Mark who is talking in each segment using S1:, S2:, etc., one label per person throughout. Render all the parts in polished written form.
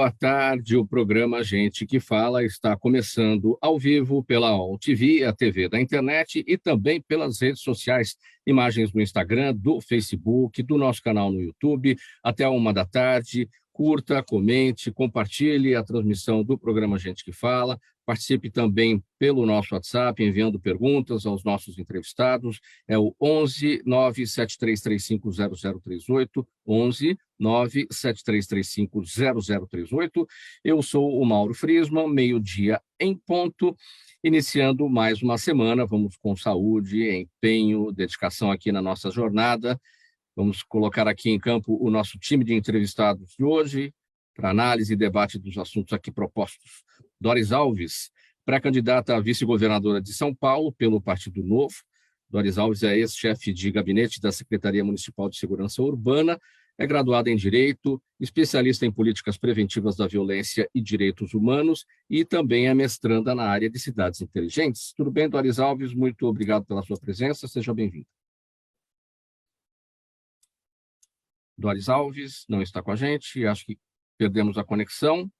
S1: boa tarde. O programa Gente que Fala está começando ao vivo pela UOL TV, a TV da internet e também pelas redes sociais, imagens no Instagram, do Facebook, do nosso canal no YouTube, até 13h. Curta, comente, compartilhe a transmissão do programa Gente que Fala. Participe também pelo nosso WhatsApp, enviando perguntas aos nossos entrevistados. É o 11 97335 0038, 11 97335 0038. Eu sou o Mauro Friesman, meio-dia em ponto, iniciando mais uma semana. Vamos com saúde, empenho, dedicação aqui na nossa jornada. Vamos colocar aqui em campo o nosso time de entrevistados de hoje, para análise e debate dos assuntos aqui propostos. Doris Alves, pré-candidata a vice-governadora de São Paulo pelo Partido Novo. Doris Alves é ex-chefe de gabinete da Secretaria Municipal de Segurança Urbana, é graduada em Direito, especialista em políticas preventivas da violência e direitos humanos e também é mestranda na área de cidades inteligentes. Tudo bem, Doris Alves? Muito obrigado pela sua presença, seja bem-vinda. Doris Alves não está com a gente, acho que perdemos a conexão.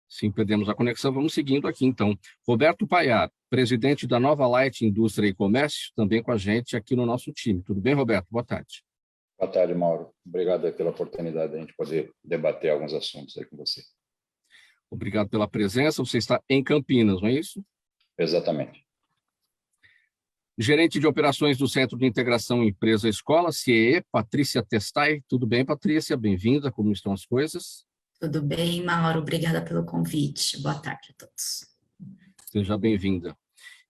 S1: Sim, perdemos a conexão, vamos seguindo aqui então. Roberto Paiar, presidente da Nova Light Indústria e Comércio, também com a gente aqui no nosso time. Tudo bem, Roberto? Boa tarde.
S2: Boa tarde, Mauro. Obrigado pela oportunidade de a gente poder debater alguns assuntos aí com você.
S1: Obrigado pela presença. Você está em Campinas, não é isso?
S2: Exatamente.
S1: Gerente de operações do Centro de Integração Empresa-Escola, CIEE, Patrícia Testai. Tudo bem, Patrícia? Bem-vinda. Como estão as coisas?
S3: Tudo bem, Mauro. Obrigada pelo convite. Boa tarde a todos.
S1: Seja bem-vinda.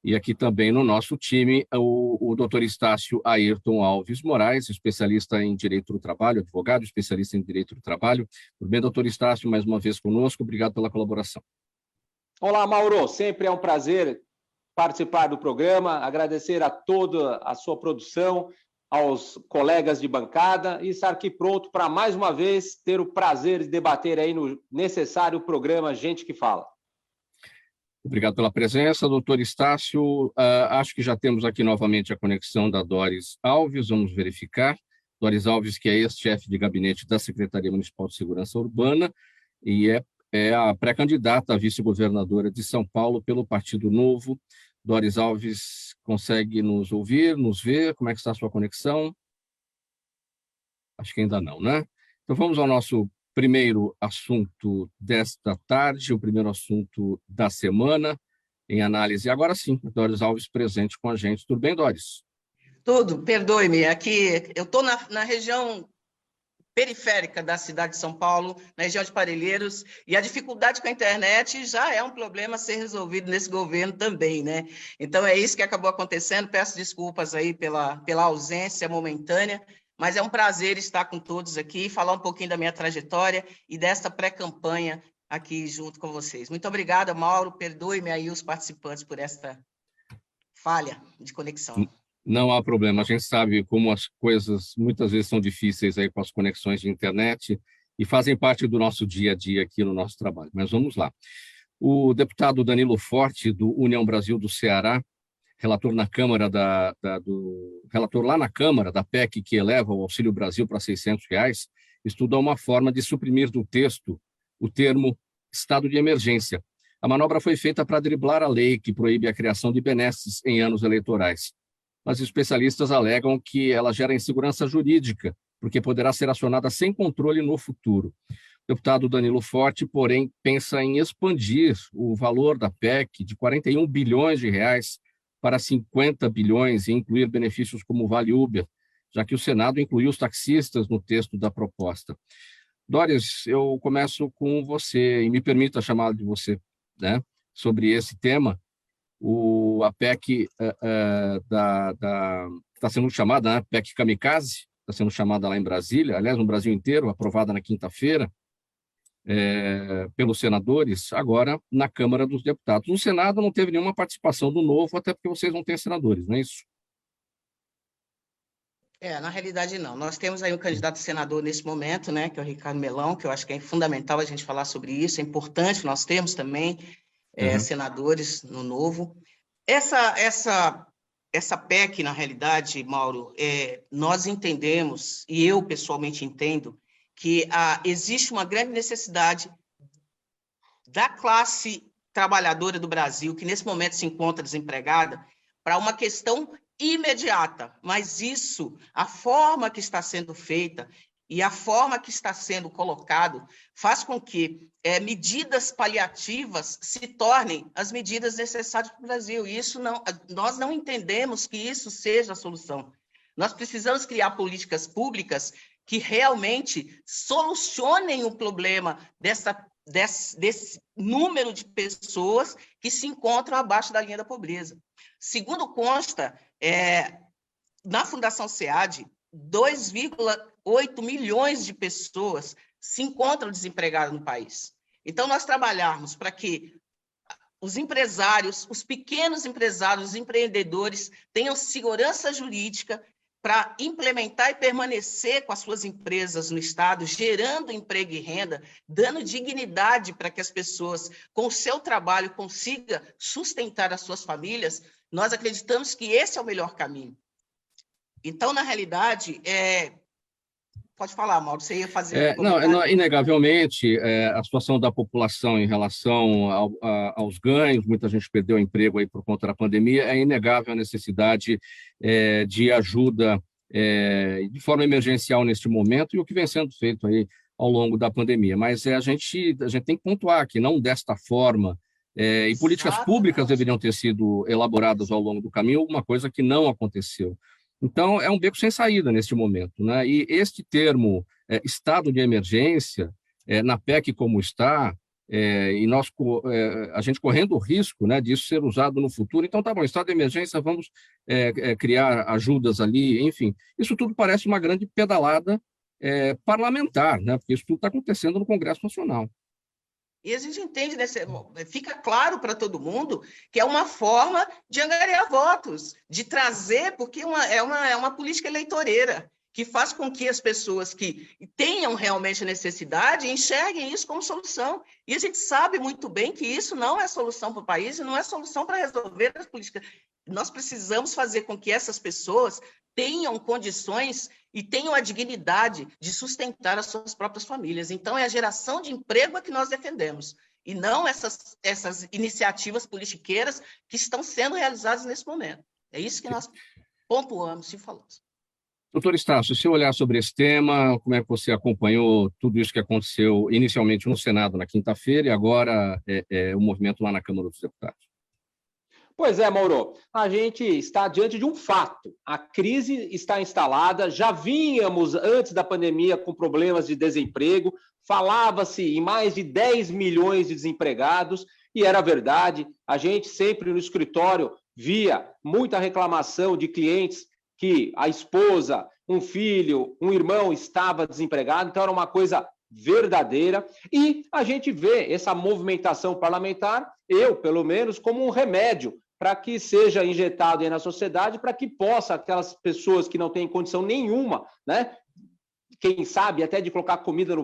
S1: E aqui também no nosso time, o doutor Estácio Ayrton Alves Moraes, especialista em Direito do Trabalho, advogado, especialista em Direito do Trabalho. Tudo bem, doutor Estácio, mais uma vez conosco. Obrigado pela colaboração.
S4: Olá, Mauro. Sempre é um prazer participar do programa, agradecer a toda a sua produção, aos colegas de bancada e estar aqui pronto para, mais uma vez, ter o prazer de debater aí no necessário programa Gente que Fala.
S1: Obrigado pela presença, doutor Estácio. Acho que já temos aqui novamente a conexão da Doris Alves, vamos verificar. Doris Alves, que é ex-chefe de gabinete da Secretaria Municipal de Segurança Urbana e é a pré-candidata a vice-governadora de São Paulo pelo Partido Novo. Doris Alves, consegue nos ouvir, nos ver? Como é que está a sua conexão? Acho que ainda não, né? Então vamos ao nosso primeiro assunto desta tarde, o primeiro assunto da semana, em análise. Agora sim, Doris Alves presente com a gente. Tudo bem, Doris?
S5: Tudo, perdoe-me. Aqui eu estou na região periférica da cidade de São Paulo, na região de Parelheiros, e a dificuldade com a internet já é um problema a ser resolvido nesse governo também, né? Então é isso que acabou acontecendo. Peço desculpas aí pela ausência momentânea, mas é um prazer estar com todos aqui, falar um pouquinho da minha trajetória e desta pré-campanha aqui junto com vocês. Muito obrigada, Mauro. Perdoe-me aí os participantes por esta falha de conexão.
S1: Não há problema, a gente sabe como as coisas muitas vezes são difíceis aí com as conexões de internet e fazem parte do nosso dia a dia aqui no nosso trabalho, mas vamos lá. O deputado Danilo Forte, do União Brasil do Ceará, relator na Câmara relator lá na Câmara da PEC que eleva o Auxílio Brasil para R$600, estudou uma forma de suprimir do texto o termo estado de emergência. A manobra foi feita para driblar a lei que proíbe a criação de benesses em anos eleitorais. Mas especialistas alegam que ela gera insegurança jurídica, porque poderá ser acionada sem controle no futuro. O deputado Danilo Forte, porém, pensa em expandir o valor da PEC de R$41 bilhões para 50 bilhões e incluir benefícios como o Vale Uber, já que o Senado incluiu os taxistas no texto da proposta. Doris, eu começo com você, e me permita chamar de você, né, sobre esse tema. A PEC está sendo chamada, né, PEC Kamikaze, está sendo chamada lá em Brasília, aliás, no Brasil inteiro, aprovada na quinta-feira pelos senadores, agora na Câmara dos Deputados. No Senado não teve nenhuma participação do Novo, até porque vocês não têm senadores, não é isso?
S5: Na realidade, não. Nós temos aí um candidato a senador nesse momento, né, que é o Ricardo Melão, que eu acho que é fundamental a gente falar sobre isso, é importante, nós temos também senadores no Novo. Essa PEC, na realidade, Mauro, nós entendemos, e eu pessoalmente entendo, que existe uma grande necessidade da classe trabalhadora do Brasil, que nesse momento se encontra desempregada, para uma questão imediata, mas isso, a forma que está sendo feita e a forma que está sendo colocado, faz com que medidas paliativas se tornem as medidas necessárias para o Brasil. E isso nós não entendemos que isso seja a solução. Nós precisamos criar políticas públicas que realmente solucionem o problema desse número de pessoas que se encontram abaixo da linha da pobreza. Segundo consta, na Fundação SEAD, 2,8 milhões de pessoas se encontram desempregadas no país. Então, nós trabalharmos para que os empresários, os pequenos empresários, os empreendedores tenham segurança jurídica para implementar e permanecer com as suas empresas no Estado, gerando emprego e renda, dando dignidade para que as pessoas, com o seu trabalho, consigam sustentar as suas famílias, nós acreditamos que esse é o melhor caminho. Então, na realidade, pode falar, Mauro, você ia fazer...
S1: Inegavelmente, a situação da população em relação aos ganhos, muita gente perdeu emprego aí por conta da pandemia, é inegável a necessidade de ajuda de forma emergencial neste momento e o que vem sendo feito aí ao longo da pandemia. Mas a gente tem que pontuar que não desta forma, e políticas públicas deveriam ter sido elaboradas ao longo do caminho, alguma coisa que não aconteceu. Então, é um beco sem saída neste momento, né? E este termo, estado de emergência, na PEC como está, e a gente correndo o risco, né, disso ser usado no futuro. Então, tá bom, estado de emergência, vamos criar ajudas ali, enfim. Isso tudo parece uma grande pedalada parlamentar, né? Porque isso tudo está acontecendo no Congresso Nacional.
S5: E a gente entende, fica claro para todo mundo que é uma forma de angariar votos, de trazer, porque é uma política eleitoreira, que faz com que as pessoas que tenham realmente necessidade enxerguem isso como solução. E a gente sabe muito bem que isso não é solução para o país e não é solução para resolver as políticas. Nós precisamos fazer com que essas pessoas tenham condições e tenham a dignidade de sustentar as suas próprias famílias. Então, é a geração de emprego que nós defendemos, e não essas iniciativas politiqueiras que estão sendo realizadas nesse momento. É isso que nós pontuamos e falamos.
S1: Doutor Estácio, se eu olhar sobre esse tema, como é que você acompanhou tudo isso que aconteceu inicialmente no Senado na quinta-feira e agora o movimento lá na Câmara dos Deputados?
S4: Pois é, Mauro, a gente está diante de um fato. A crise está instalada, já vínhamos antes da pandemia com problemas de desemprego, falava-se em mais de 10 milhões de desempregados, e era verdade. A gente sempre no escritório via muita reclamação de clientes que a esposa, um filho, um irmão estava desempregado, então era uma coisa verdadeira, e a gente vê essa movimentação parlamentar, eu, pelo menos, como um remédio para que seja injetado aí na sociedade, para que possa, aquelas pessoas que não têm condição nenhuma, né, quem sabe até de colocar comida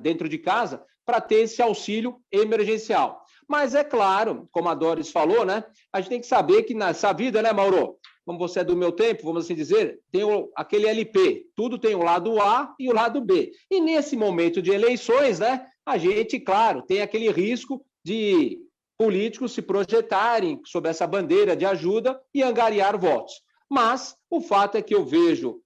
S4: dentro de casa, para ter esse auxílio emergencial. Mas é claro, como a Doris falou, né, a gente tem que saber que nessa vida, né, Mauro, como você é do meu tempo, vamos assim dizer, tem aquele LP, tudo tem o lado A e o lado B. E nesse momento de eleições, né, a gente, claro, tem aquele risco de políticos se projetarem sob essa bandeira de ajuda e angariar votos. Mas o fato é que eu vejo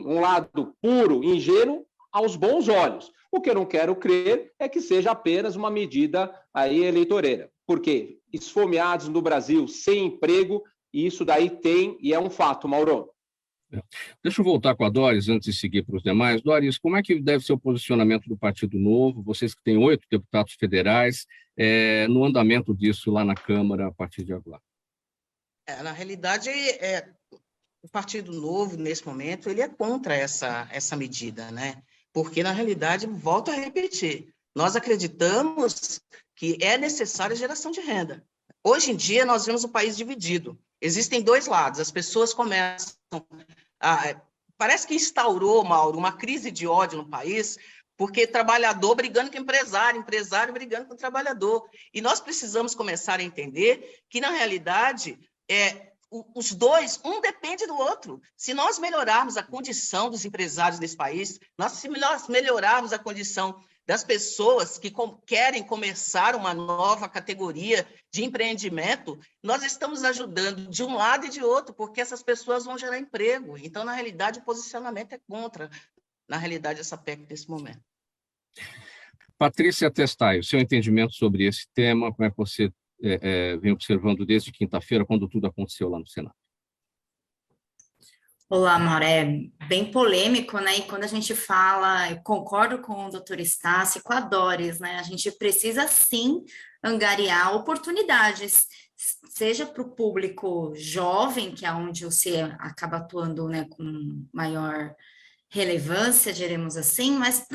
S4: um lado puro, ingênuo, aos bons olhos. O que eu não quero crer é que seja apenas uma medida aí eleitoreira. Porque esfomeados no Brasil, sem emprego, isso daí tem e é um fato, Mauro.
S1: Deixa eu voltar com a Doris antes de seguir para os demais. Doris, como é que deve ser o posicionamento do Partido Novo, vocês que têm 8 deputados federais, no andamento disso lá na Câmara a partir de agora?
S5: Na realidade, o Partido Novo, nesse momento, ele é contra essa medida, né? Porque, na realidade, volto a repetir, nós acreditamos que é necessária a geração de renda. Hoje em dia, nós vemos o país dividido. Existem dois lados, as pessoas começam parece que instaurou, Mauro, uma crise de ódio no país, porque trabalhador brigando com empresário, empresário brigando com trabalhador. E nós precisamos começar a entender que, na realidade, os dois, um depende do outro. Se nós melhorarmos a condição dos empresários desse país, se nós melhorarmos a condição das pessoas que querem começar uma nova categoria de empreendimento, nós estamos ajudando de um lado e de outro, porque essas pessoas vão gerar emprego. Então, na realidade, o posicionamento é contra, na realidade, essa PEC nesse momento.
S1: Patrícia Testaio, seu entendimento sobre esse tema, como é que você vem observando desde quinta-feira, quando tudo aconteceu lá no Senado?
S3: Olá, Mauro, é bem polêmico, né? E quando a gente fala, eu concordo com o doutor Estácio, com a Doris, né? A gente precisa, sim, angariar oportunidades, seja para o público jovem, que é onde você acaba atuando, né, com maior relevância, diremos assim, mas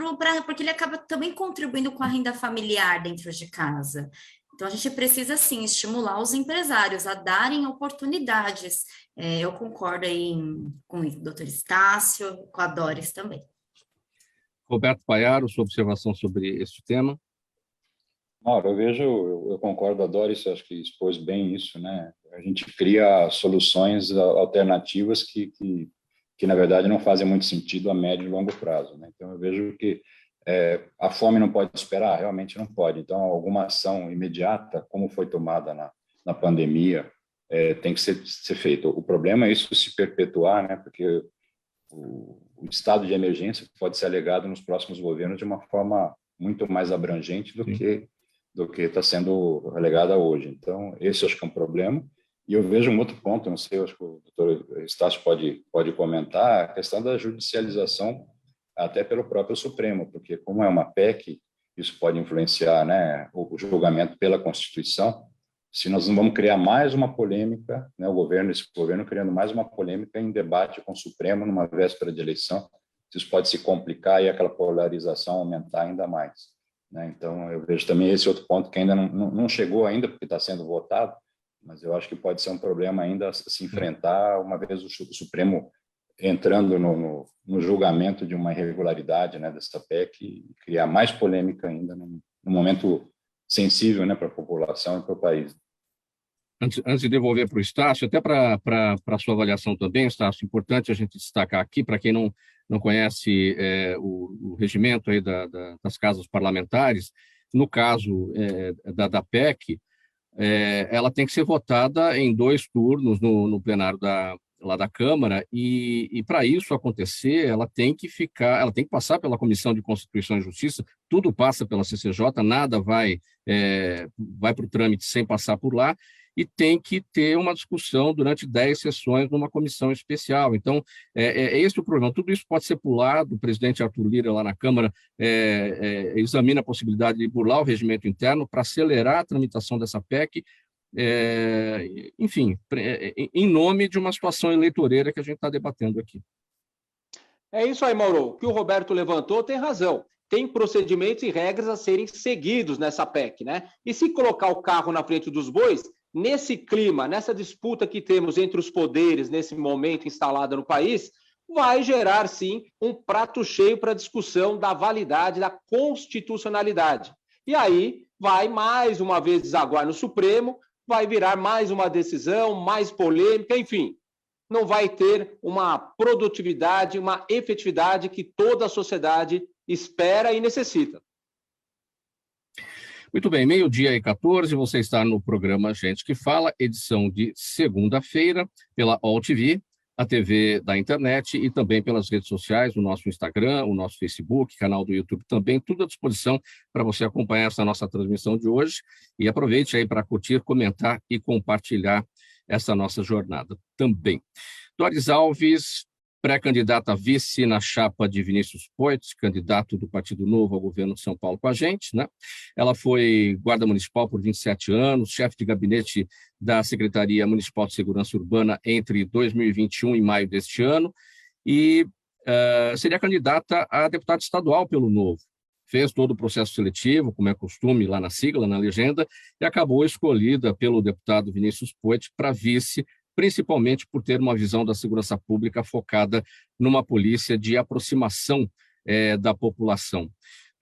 S3: porque ele acaba também contribuindo com a renda familiar dentro de casa. Então, a gente precisa, sim, estimular os empresários a darem oportunidades. Eu concordo aí com o doutor Estácio, com a Doris também.
S1: Roberto Paiaro, sua observação sobre este tema?
S2: Mauro, eu concordo, a Doris, acho que expôs bem isso, né? A gente cria soluções alternativas que na verdade, não fazem muito sentido a médio e longo prazo, né? Então, eu vejo que a fome não pode esperar, realmente não pode. Então, alguma ação imediata, como foi tomada na pandemia, tem que ser feita. O problema é isso se perpetuar, né? Porque o estado de emergência pode ser alegado nos próximos governos de uma forma muito mais abrangente do que está sendo alegada hoje. Então, esse acho que é um problema. E eu vejo um outro ponto, não sei, acho que o doutor Estácio pode comentar, a questão da judicialização até pelo próprio Supremo, porque como é uma PEC, isso pode influenciar, né, o julgamento pela Constituição. Se nós não vamos criar mais uma polêmica, né, esse governo criando mais uma polêmica em debate com o Supremo numa véspera de eleição, isso pode se complicar e aquela polarização aumentar ainda mais, né? Então, eu vejo também esse outro ponto que ainda não chegou ainda, porque está sendo votado, mas eu acho que pode ser um problema ainda a se enfrentar uma vez o Supremo entrando no julgamento de uma irregularidade, né, dessa PEC e criar mais polêmica ainda num momento sensível, né, para a população e para o país.
S1: Antes de devolver para o Estácio, até para a sua avaliação também, Estácio, importante a gente destacar aqui, para quem não conhece o regimento aí das casas parlamentares, no caso da PEC, ela tem que ser votada em 2 turnos no plenário lá da Câmara, e para isso acontecer, ela tem que passar pela Comissão de Constituição e Justiça, tudo passa pela CCJ, nada vai para o trâmite sem passar por lá, e tem que ter uma discussão durante 10 sessões numa comissão especial. Então, é esse o problema. Tudo isso pode ser pulado, o presidente Arthur Lira, lá na Câmara, examina a possibilidade de burlar o regimento interno para acelerar a tramitação dessa PEC, enfim, em nome de uma situação eleitoreira que a gente está debatendo aqui.
S4: É isso aí, Mauro. O que o Roberto levantou tem razão. Tem procedimentos e regras a serem seguidos nessa PEC, né? E se colocar o carro na frente dos bois, nesse clima, nessa disputa que temos entre os poderes, nesse momento instalada no país, vai gerar, sim, um prato cheio para a discussão da validade, da constitucionalidade. E aí vai, mais uma vez, desaguar no Supremo, vai virar mais uma decisão, mais polêmica, enfim. Não vai ter uma produtividade, uma efetividade que toda a sociedade espera e necessita.
S1: Muito bem, 12h14, você está no programa Gente que Fala, edição de segunda-feira, pela AllTV, a TV da internet e também pelas redes sociais, o nosso Instagram, o nosso Facebook, canal do YouTube também, tudo à disposição para você acompanhar essa nossa transmissão de hoje. E aproveite aí para curtir, comentar e compartilhar essa nossa jornada também. Doris Alves, pré-candidata a vice na chapa de Vinícius Poit, candidato do Partido Novo ao governo de São Paulo com a gente, né? Ela foi guarda municipal por 27 anos, chefe de gabinete da Secretaria Municipal de Segurança Urbana entre 2021 e maio deste ano, e seria candidata a deputada estadual pelo Novo. Fez todo o processo seletivo, como é costume lá na sigla, na legenda, e acabou escolhida pelo deputado Vinícius Poit para vice, principalmente por ter uma visão da segurança pública focada numa polícia de aproximação da população.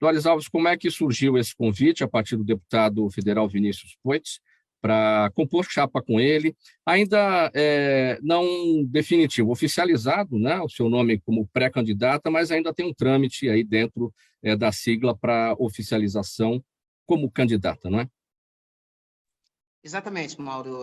S1: Doris Alves, como é que surgiu esse convite a partir do deputado federal Vinícius Poit para compor chapa com ele, ainda não definitivo, oficializado, né, o seu nome como pré-candidata, mas ainda tem um trâmite aí dentro da sigla para oficialização como candidata, não é?
S5: Exatamente, Mauro.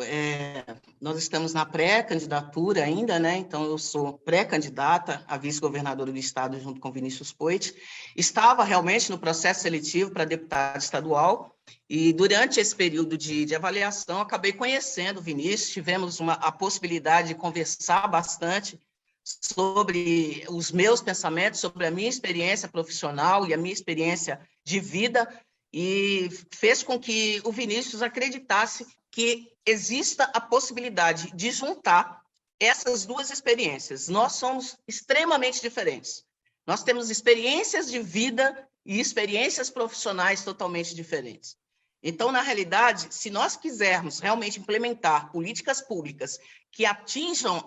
S5: Nós estamos na pré-candidatura ainda, né? Então, eu sou pré-candidata a vice-governadora do estado junto com Vinícius Poit. Estava realmente no processo seletivo para deputado estadual e durante esse período de avaliação, acabei conhecendo o Vinícius, tivemos a possibilidade de conversar bastante sobre os meus pensamentos, sobre a minha experiência profissional e a minha experiência de vida, e fez com que o Vinícius acreditasse que exista a possibilidade de juntar essas duas experiências. Nós somos extremamente diferentes. Nós temos experiências de vida e experiências profissionais totalmente diferentes. Então, na realidade, se nós quisermos realmente implementar políticas públicas que atinjam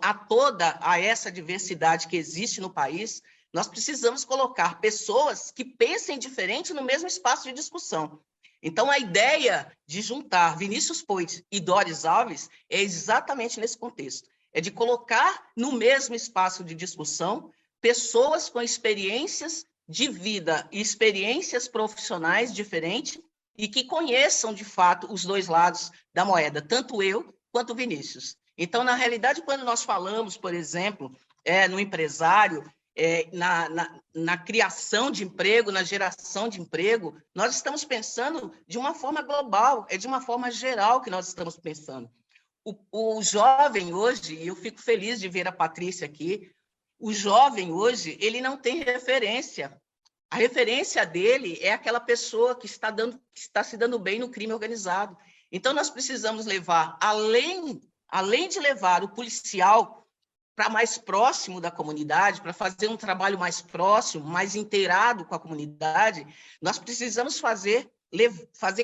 S5: a essa diversidade que existe no país, nós precisamos colocar pessoas que pensem diferente no mesmo espaço de discussão. Então, a ideia de juntar Vinícius Poit e Doris Alves é exatamente nesse contexto. É de colocar no mesmo espaço de discussão pessoas com experiências de vida e experiências profissionais diferentes e que conheçam, de fato, os dois lados da moeda, tanto eu quanto o Vinícius. Então, na realidade, quando nós falamos, por exemplo, no empresário, na criação de emprego, na geração de emprego, nós estamos pensando de uma forma global, de uma forma geral que nós estamos pensando. O jovem hoje, e eu fico feliz de ver a Patrícia aqui, o jovem hoje, ele não tem referência. A referência dele é aquela pessoa que está se dando bem no crime organizado. Então, nós precisamos levar, além de levar o policial para mais próximo da comunidade, para fazer um trabalho mais próximo, mais inteirado com a comunidade, nós precisamos fazer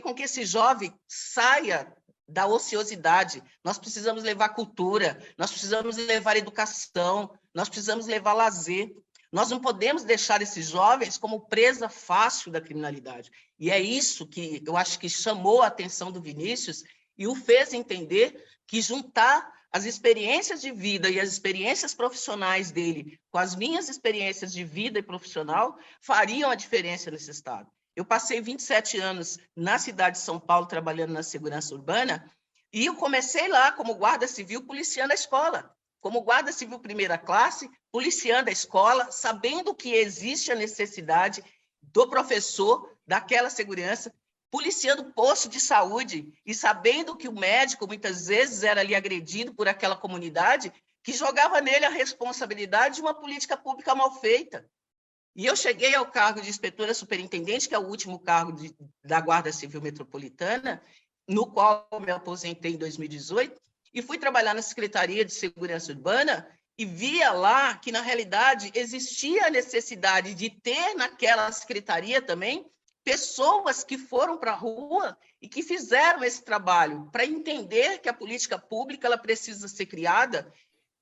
S5: com que esse jovem saia da ociosidade. Nós precisamos levar cultura, nós precisamos levar educação, nós precisamos levar lazer. Nós não podemos deixar esses jovens como presa fácil da criminalidade. E é isso que eu acho que chamou a atenção do Vinícius e o fez entender que juntar as experiências de vida e as experiências profissionais dele com as minhas experiências de vida e profissional fariam a diferença nesse estado. Eu passei 27 anos na cidade de São Paulo trabalhando na segurança urbana e eu comecei lá como guarda civil policiando a escola, como guarda civil primeira classe, policiando a escola, sabendo que existe a necessidade do professor, daquela segurança, policiando posto de saúde e sabendo que o médico muitas vezes era ali agredido por aquela comunidade que jogava nele a responsabilidade de uma política pública mal feita. E eu cheguei ao cargo de inspetora superintendente, que é o último cargo da Guarda Civil Metropolitana, no qual eu me aposentei em 2018, e fui trabalhar na Secretaria de Segurança Urbana e via lá que, na realidade, existia a necessidade de ter naquela secretaria também pessoas que foram para a rua e que fizeram esse trabalho para entender que a política pública ela precisa ser criada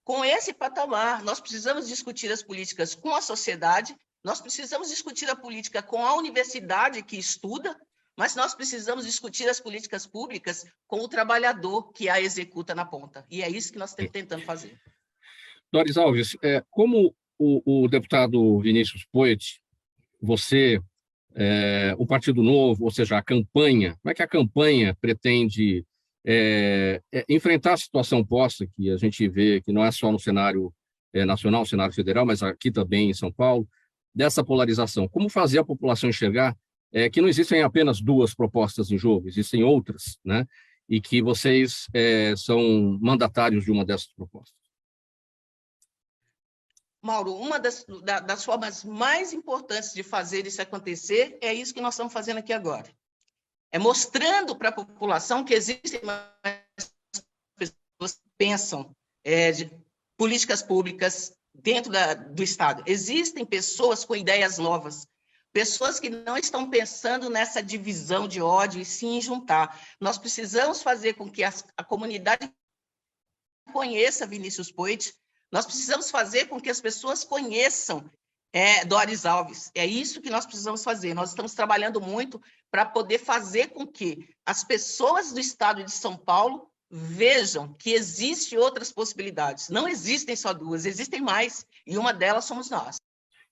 S5: com esse patamar. Nós precisamos discutir as políticas com a sociedade, nós precisamos discutir a política com a universidade que estuda, mas nós precisamos discutir as políticas públicas com o trabalhador que a executa na ponta. E é isso que nós estamos tentando fazer.
S1: Doris Alves, como o deputado Vinícius Poit, você... o Partido Novo, ou seja, a campanha, como é que a campanha pretende enfrentar a situação posta que a gente vê que não é só no cenário nacional, cenário federal, mas aqui também em São Paulo, dessa polarização? Como fazer a população enxergar que não existem apenas duas propostas em jogo, existem outras, né? E que vocês são mandatários de uma dessas propostas?
S5: Mauro, uma das formas mais importantes de fazer isso acontecer é isso que nós estamos fazendo aqui agora. É mostrando para a população que existem mais pessoas que pensam de políticas públicas dentro do Estado. Existem pessoas com ideias novas, pessoas que não estão pensando nessa divisão de ódio e sim em juntar. Nós precisamos fazer com que a comunidade conheça Vinícius Poit. Nós precisamos fazer com que as pessoas conheçam Doris Alves. É isso que nós precisamos fazer. Nós estamos trabalhando muito para poder fazer com que as pessoas do estado de São Paulo vejam que existem outras possibilidades. Não existem só duas, existem mais, e uma delas somos nós.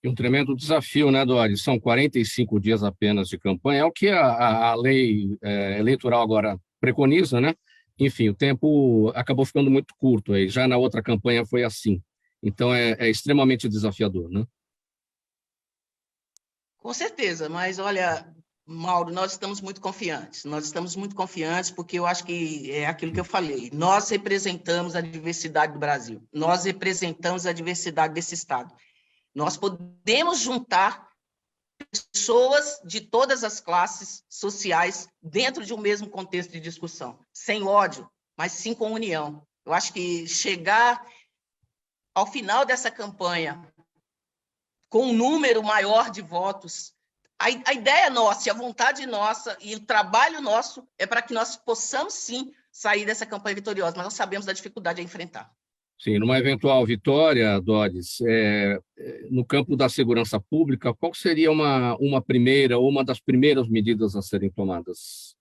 S1: E um tremendo desafio, né, Doris? São 45 dias apenas de campanha, é o que a lei eleitoral agora preconiza, né? Enfim, o tempo acabou ficando muito curto aí. Já na outra campanha foi assim. Então, é extremamente desafiador, né?
S5: Com certeza, mas olha, Mauro, nós estamos muito confiantes. Nós estamos muito confiantes porque eu acho que é aquilo que eu falei. Nós representamos a diversidade do Brasil. Nós representamos a diversidade desse estado. Nós podemos juntar pessoas de todas as classes sociais dentro de um mesmo contexto de discussão, sem ódio, mas sim com união. Eu acho que chegar ao final dessa campanha com um número maior de votos, a ideia nossa, e a vontade nossa e o trabalho nosso é para que nós possamos, sim, sair dessa campanha vitoriosa, mas nós sabemos da dificuldade a enfrentar.
S1: Sim, numa eventual vitória, Doris, no campo da segurança pública, qual seria uma primeira ou uma das primeiras medidas a serem tomadas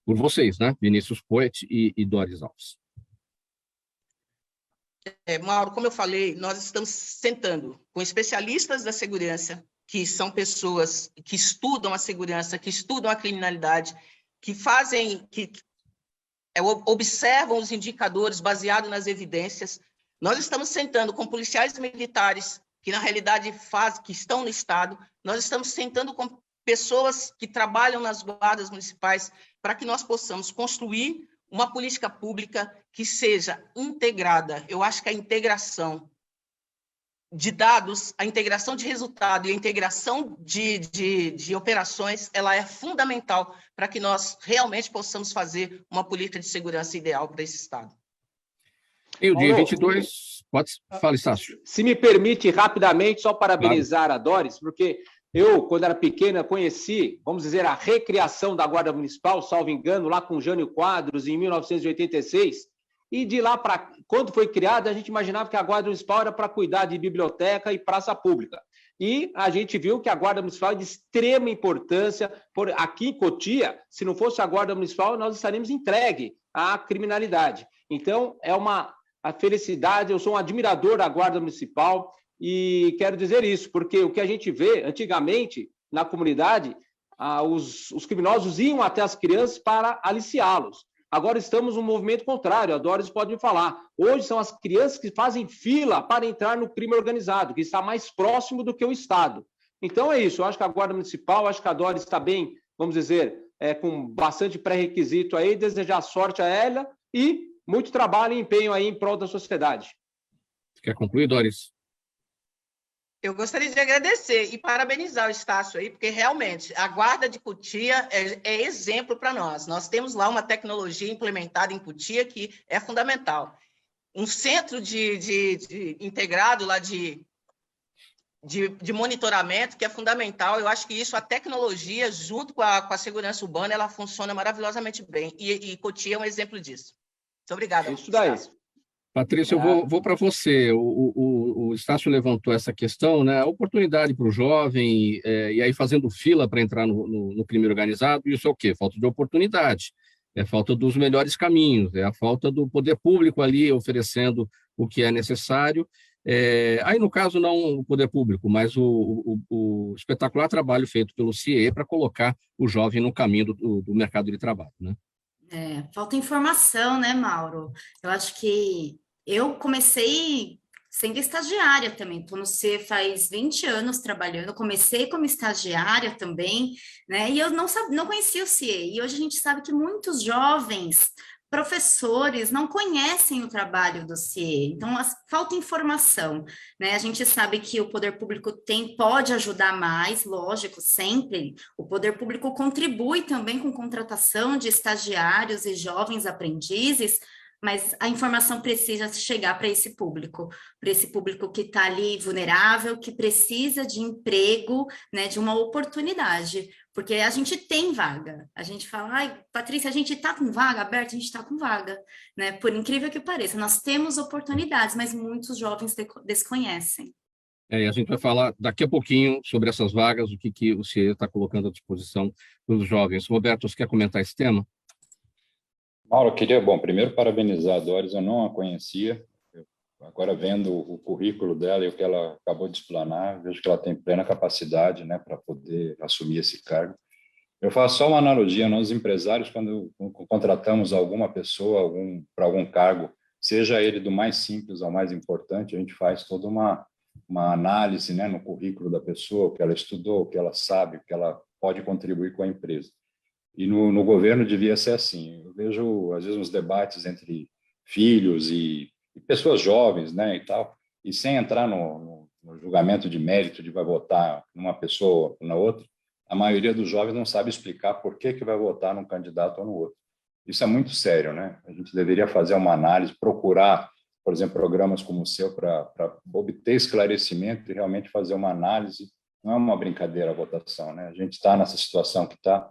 S1: por vocês, né? Vinícius Poit e Doris Alves.
S5: Mauro, como eu falei, nós estamos sentando com especialistas da segurança, que são pessoas que estudam a segurança, que estudam a criminalidade, que observam os indicadores baseados nas evidências. Nós estamos sentando com policiais militares que, na realidade, que estão no Estado. Nós estamos sentando com pessoas que trabalham nas guardas municipais para que nós possamos construir uma política pública que seja integrada. Eu acho que a integração de dados, a integração de resultado e a integração de operações, ela é fundamental para que nós realmente possamos fazer uma política de segurança ideal para esse Estado.
S1: E o dia 22, fala, Estácio.
S4: Se me permite, rapidamente, só parabenizar a Doris, porque eu, quando era pequena, conheci, vamos dizer, a recriação da Guarda Municipal, salvo engano, lá com Jânio Quadros, em 1986, e de lá para quando foi criada, a gente imaginava que a Guarda Municipal era para cuidar de biblioteca e praça pública. E a gente viu que a Guarda Municipal é de extrema importância. Aqui em Cotia, se não fosse a Guarda Municipal, nós estaríamos entregues à criminalidade. Então, a felicidade, eu sou um admirador da Guarda Municipal e quero dizer isso, porque o que a gente vê, antigamente, na comunidade, os criminosos iam até as crianças para aliciá-los. Agora estamos num movimento contrário, a Doris pode me falar. Hoje são as crianças que fazem fila para entrar no crime organizado, que está mais próximo do que o Estado. Então é isso, eu acho que a Guarda Municipal, acho que a Doris está bem, vamos dizer, com bastante pré-requisito aí, desejar sorte a ela e muito trabalho e empenho aí em prol da sociedade.
S1: Quer concluir, Doris?
S5: Eu gostaria de agradecer e parabenizar o Estácio aí, porque realmente a Guarda de Cotia é exemplo para nós. Nós temos lá uma tecnologia implementada em Cotia que é fundamental. Um centro integrado lá de monitoramento que é fundamental. Eu acho que isso, a tecnologia, junto com a segurança urbana, ela funciona maravilhosamente bem. E Cotia é um exemplo disso. Muito obrigada.
S4: Isso daí.
S1: Patrícia, eu vou para você. O Estácio levantou essa questão, né? A oportunidade para o jovem, e aí fazendo fila para entrar no crime organizado, isso é o quê? Falta de oportunidade, é falta dos melhores caminhos, é a falta do poder público ali oferecendo o que é necessário. Aí, no caso, não o poder público, mas o espetacular trabalho feito pelo CIE para colocar o jovem no caminho do mercado de trabalho, né?
S3: Falta informação, né, Mauro? Eu acho que eu comecei sendo estagiária também, estou no CIE faz 20 anos trabalhando, comecei como estagiária também, né, e eu não conhecia o CIE, e hoje a gente sabe que muitos jovens professores não conhecem o trabalho do CIE, então falta informação, né? A gente sabe que o poder público pode ajudar mais, lógico, sempre. O poder público contribui também com contratação de estagiários e jovens aprendizes, mas a informação precisa chegar para esse público que está ali vulnerável, que precisa de emprego, né, de uma oportunidade, porque a gente tem vaga. A gente fala, ai, Patrícia, a gente está com vaga aberta, a gente está com vaga, né? Por incrível que pareça, nós temos oportunidades, mas muitos jovens desconhecem.
S1: E a gente vai falar daqui a pouquinho sobre essas vagas, o que o CIE está colocando à disposição dos jovens. Roberto, você quer comentar esse tema?
S2: Mauro, eu queria, primeiro parabenizar a Doris, eu não a conhecia, agora vendo o currículo dela e o que ela acabou de explanar, vejo que ela tem plena capacidade, né, para poder assumir esse cargo. Eu faço só uma analogia, nós empresários, quando contratamos alguma pessoa para algum cargo, seja ele do mais simples ao mais importante, a gente faz toda uma análise, né, no currículo da pessoa, o que ela estudou, o que ela sabe, o que ela pode contribuir com a empresa. E no governo devia ser assim. Eu vejo, às vezes, uns debates entre filhos e pessoas jovens, né, e tal, e sem entrar no julgamento de mérito de vai votar numa pessoa ou na outra, a maioria dos jovens não sabe explicar por que vai votar num candidato ou no outro. Isso é muito sério, né? A gente deveria fazer uma análise, procurar, por exemplo, programas como o seu para obter esclarecimento e realmente fazer uma análise. Não é uma brincadeira a votação, né? A gente está nessa situação que está,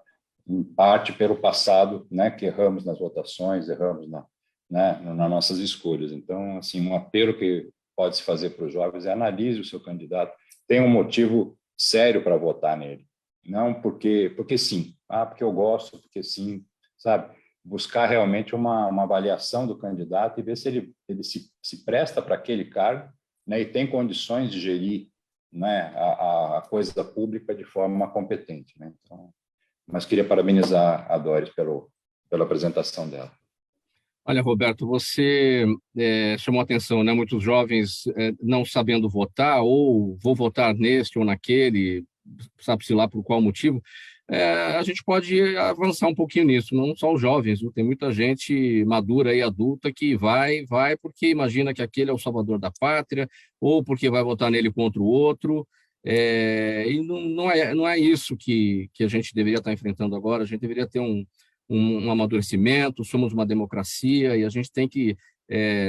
S2: em parte, pelo passado, né? Que erramos nas votações, erramos nas nossas escolhas. Então, assim, um apelo que pode se fazer para os jovens é analise o seu candidato, tenha um motivo sério para votar nele. Não porque sim, porque eu gosto, porque sim, sabe? Buscar realmente uma avaliação do candidato e ver se ele se presta para aquele cargo, né? E tem condições de gerir, né, a coisa pública de forma competente, né? Então, mas queria parabenizar a Doris pela apresentação dela.
S1: Olha, Roberto, você chamou a atenção, né? Muitos jovens não sabendo votar, ou vou votar neste ou naquele, sabe-se lá por qual motivo. A gente pode avançar um pouquinho nisso, não só os jovens, viu? Tem muita gente madura e adulta que vai porque imagina que aquele é o salvador da pátria, ou porque vai votar nele contra o outro. E não é isso que a gente deveria estar enfrentando agora. A gente deveria ter um amadurecimento, somos uma democracia e a gente tem que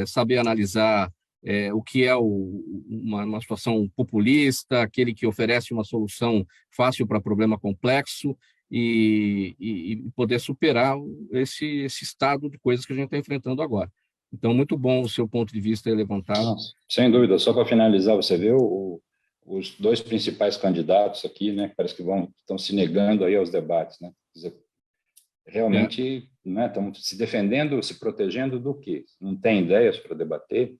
S1: saber analisar o que é uma situação populista, aquele que oferece uma solução fácil para problema complexo e poder superar esse estado de coisas que a gente está enfrentando agora. Então, muito bom o seu ponto de vista levantado.
S2: Nossa, sem dúvida. Só para finalizar, você vê os dois principais candidatos aqui, né, parece que estão se negando aí aos debates, né? Quer dizer, realmente, né, estão se defendendo, se protegendo do quê? Não tem ideias para debater,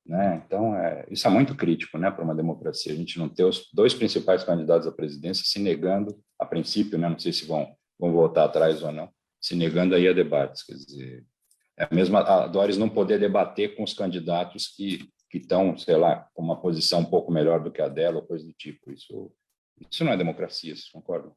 S2: né? Então, isso é muito crítico, né, para uma democracia. A gente não ter os dois principais candidatos à presidência se negando, a princípio, né, não sei se vão voltar atrás ou não, se negando aí a debates. Quer dizer, mesmo a Doris não poder debater com os candidatos que estão, sei lá, com uma posição um pouco melhor do que a dela, ou coisa do tipo. Isso não é democracia, vocês concordam?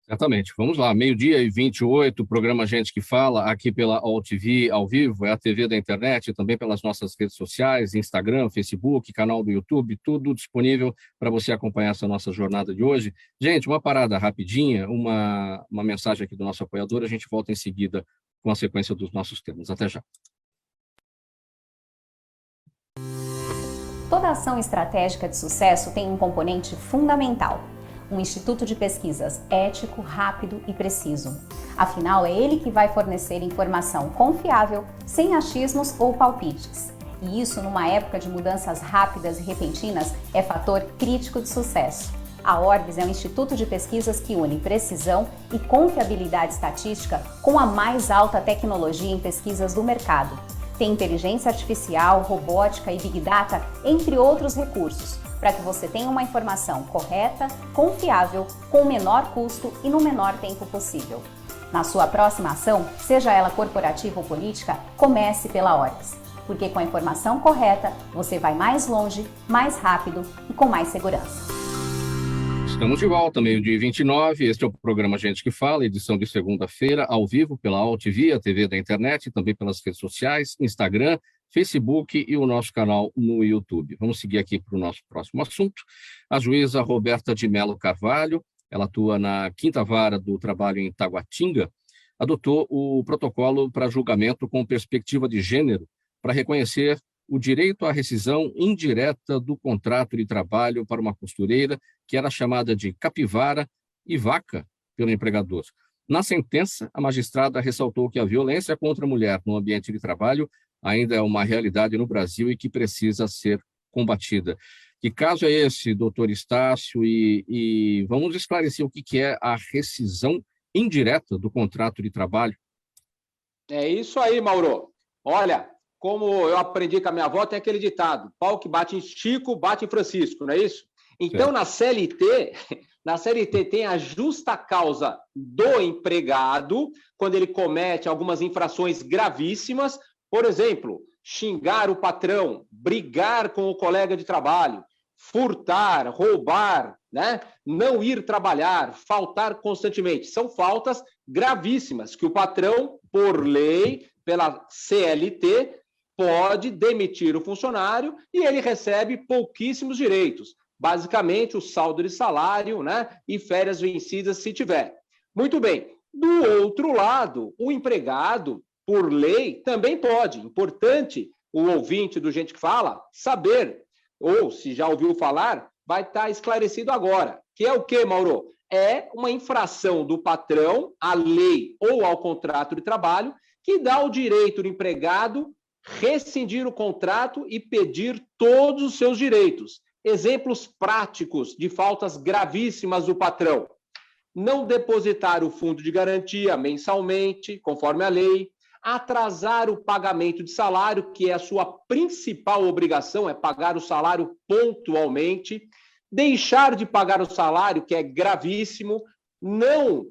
S1: Exatamente. Vamos lá, 12h28, programa Gente que Fala, aqui pela AllTV ao vivo, é a TV da internet, também pelas nossas redes sociais, Instagram, Facebook, canal do YouTube, tudo disponível para você acompanhar essa nossa jornada de hoje. Gente, uma parada rapidinha, uma mensagem aqui do nosso apoiador, a gente volta em seguida com a sequência dos nossos temas. Até já.
S6: Toda ação estratégica de sucesso tem um componente fundamental: um instituto de pesquisas ético, rápido e preciso. Afinal, é ele que vai fornecer informação confiável, sem achismos ou palpites. E isso, numa época de mudanças rápidas e repentinas, é fator crítico de sucesso. A Orbis é um instituto de pesquisas que une precisão e confiabilidade estatística com a mais alta tecnologia em pesquisas do mercado. Tem inteligência artificial, robótica e Big Data, entre outros recursos, para que você tenha uma informação correta, confiável, com o menor custo e no menor tempo possível. Na sua próxima ação, seja ela corporativa ou política, comece pela Orbis, porque com a informação correta, você vai mais longe, mais rápido e com mais segurança.
S1: Estamos de volta, 12h29, este é o programa Gente que Fala, edição de segunda-feira, ao vivo pela AllTV, a TV da internet, também pelas redes sociais, Instagram, Facebook e o nosso canal no YouTube. Vamos seguir aqui para o nosso próximo assunto. A juíza Roberta de Mello Carvalho, ela atua na 5ª Vara do Trabalho em Taguatinga, adotou o protocolo para julgamento com perspectiva de gênero para reconhecer o direito à rescisão indireta do contrato de trabalho para uma costureira que era chamada de capivara e vaca pelo empregador. Na sentença, a magistrada ressaltou que a violência contra a mulher no ambiente de trabalho ainda é uma realidade no Brasil e que precisa ser combatida. Que caso é esse, doutor Estácio? E vamos esclarecer o que é a rescisão indireta do contrato de trabalho.
S4: É isso aí, Mauro. Olha, como eu aprendi com a minha avó, tem aquele ditado: pau que bate em Chico, bate em Francisco, não é isso? Então, na CLT tem a justa causa do empregado, quando ele comete algumas infrações gravíssimas, por exemplo, xingar o patrão, brigar com o colega de trabalho, furtar, roubar, né? Não ir trabalhar, faltar constantemente. São faltas gravíssimas que o patrão, por lei, pela CLT, pode demitir o funcionário e ele recebe pouquíssimos direitos. Basicamente, o saldo de salário, né? E férias vencidas, se tiver. Muito bem. Do outro lado, o empregado, por lei, também pode. Importante o ouvinte do Gente que Fala saber, ou se já ouviu falar, vai estar esclarecido agora. Que é o quê, Mauro? É uma infração do patrão à lei ou ao contrato de trabalho que dá o direito do empregado rescindir o contrato e pedir todos os seus direitos. Exemplos práticos de faltas gravíssimas do patrão: não depositar o fundo de garantia mensalmente, conforme a lei, atrasar o pagamento de salário, que é a sua principal obrigação, é pagar o salário pontualmente, deixar de pagar o salário, que é gravíssimo, não,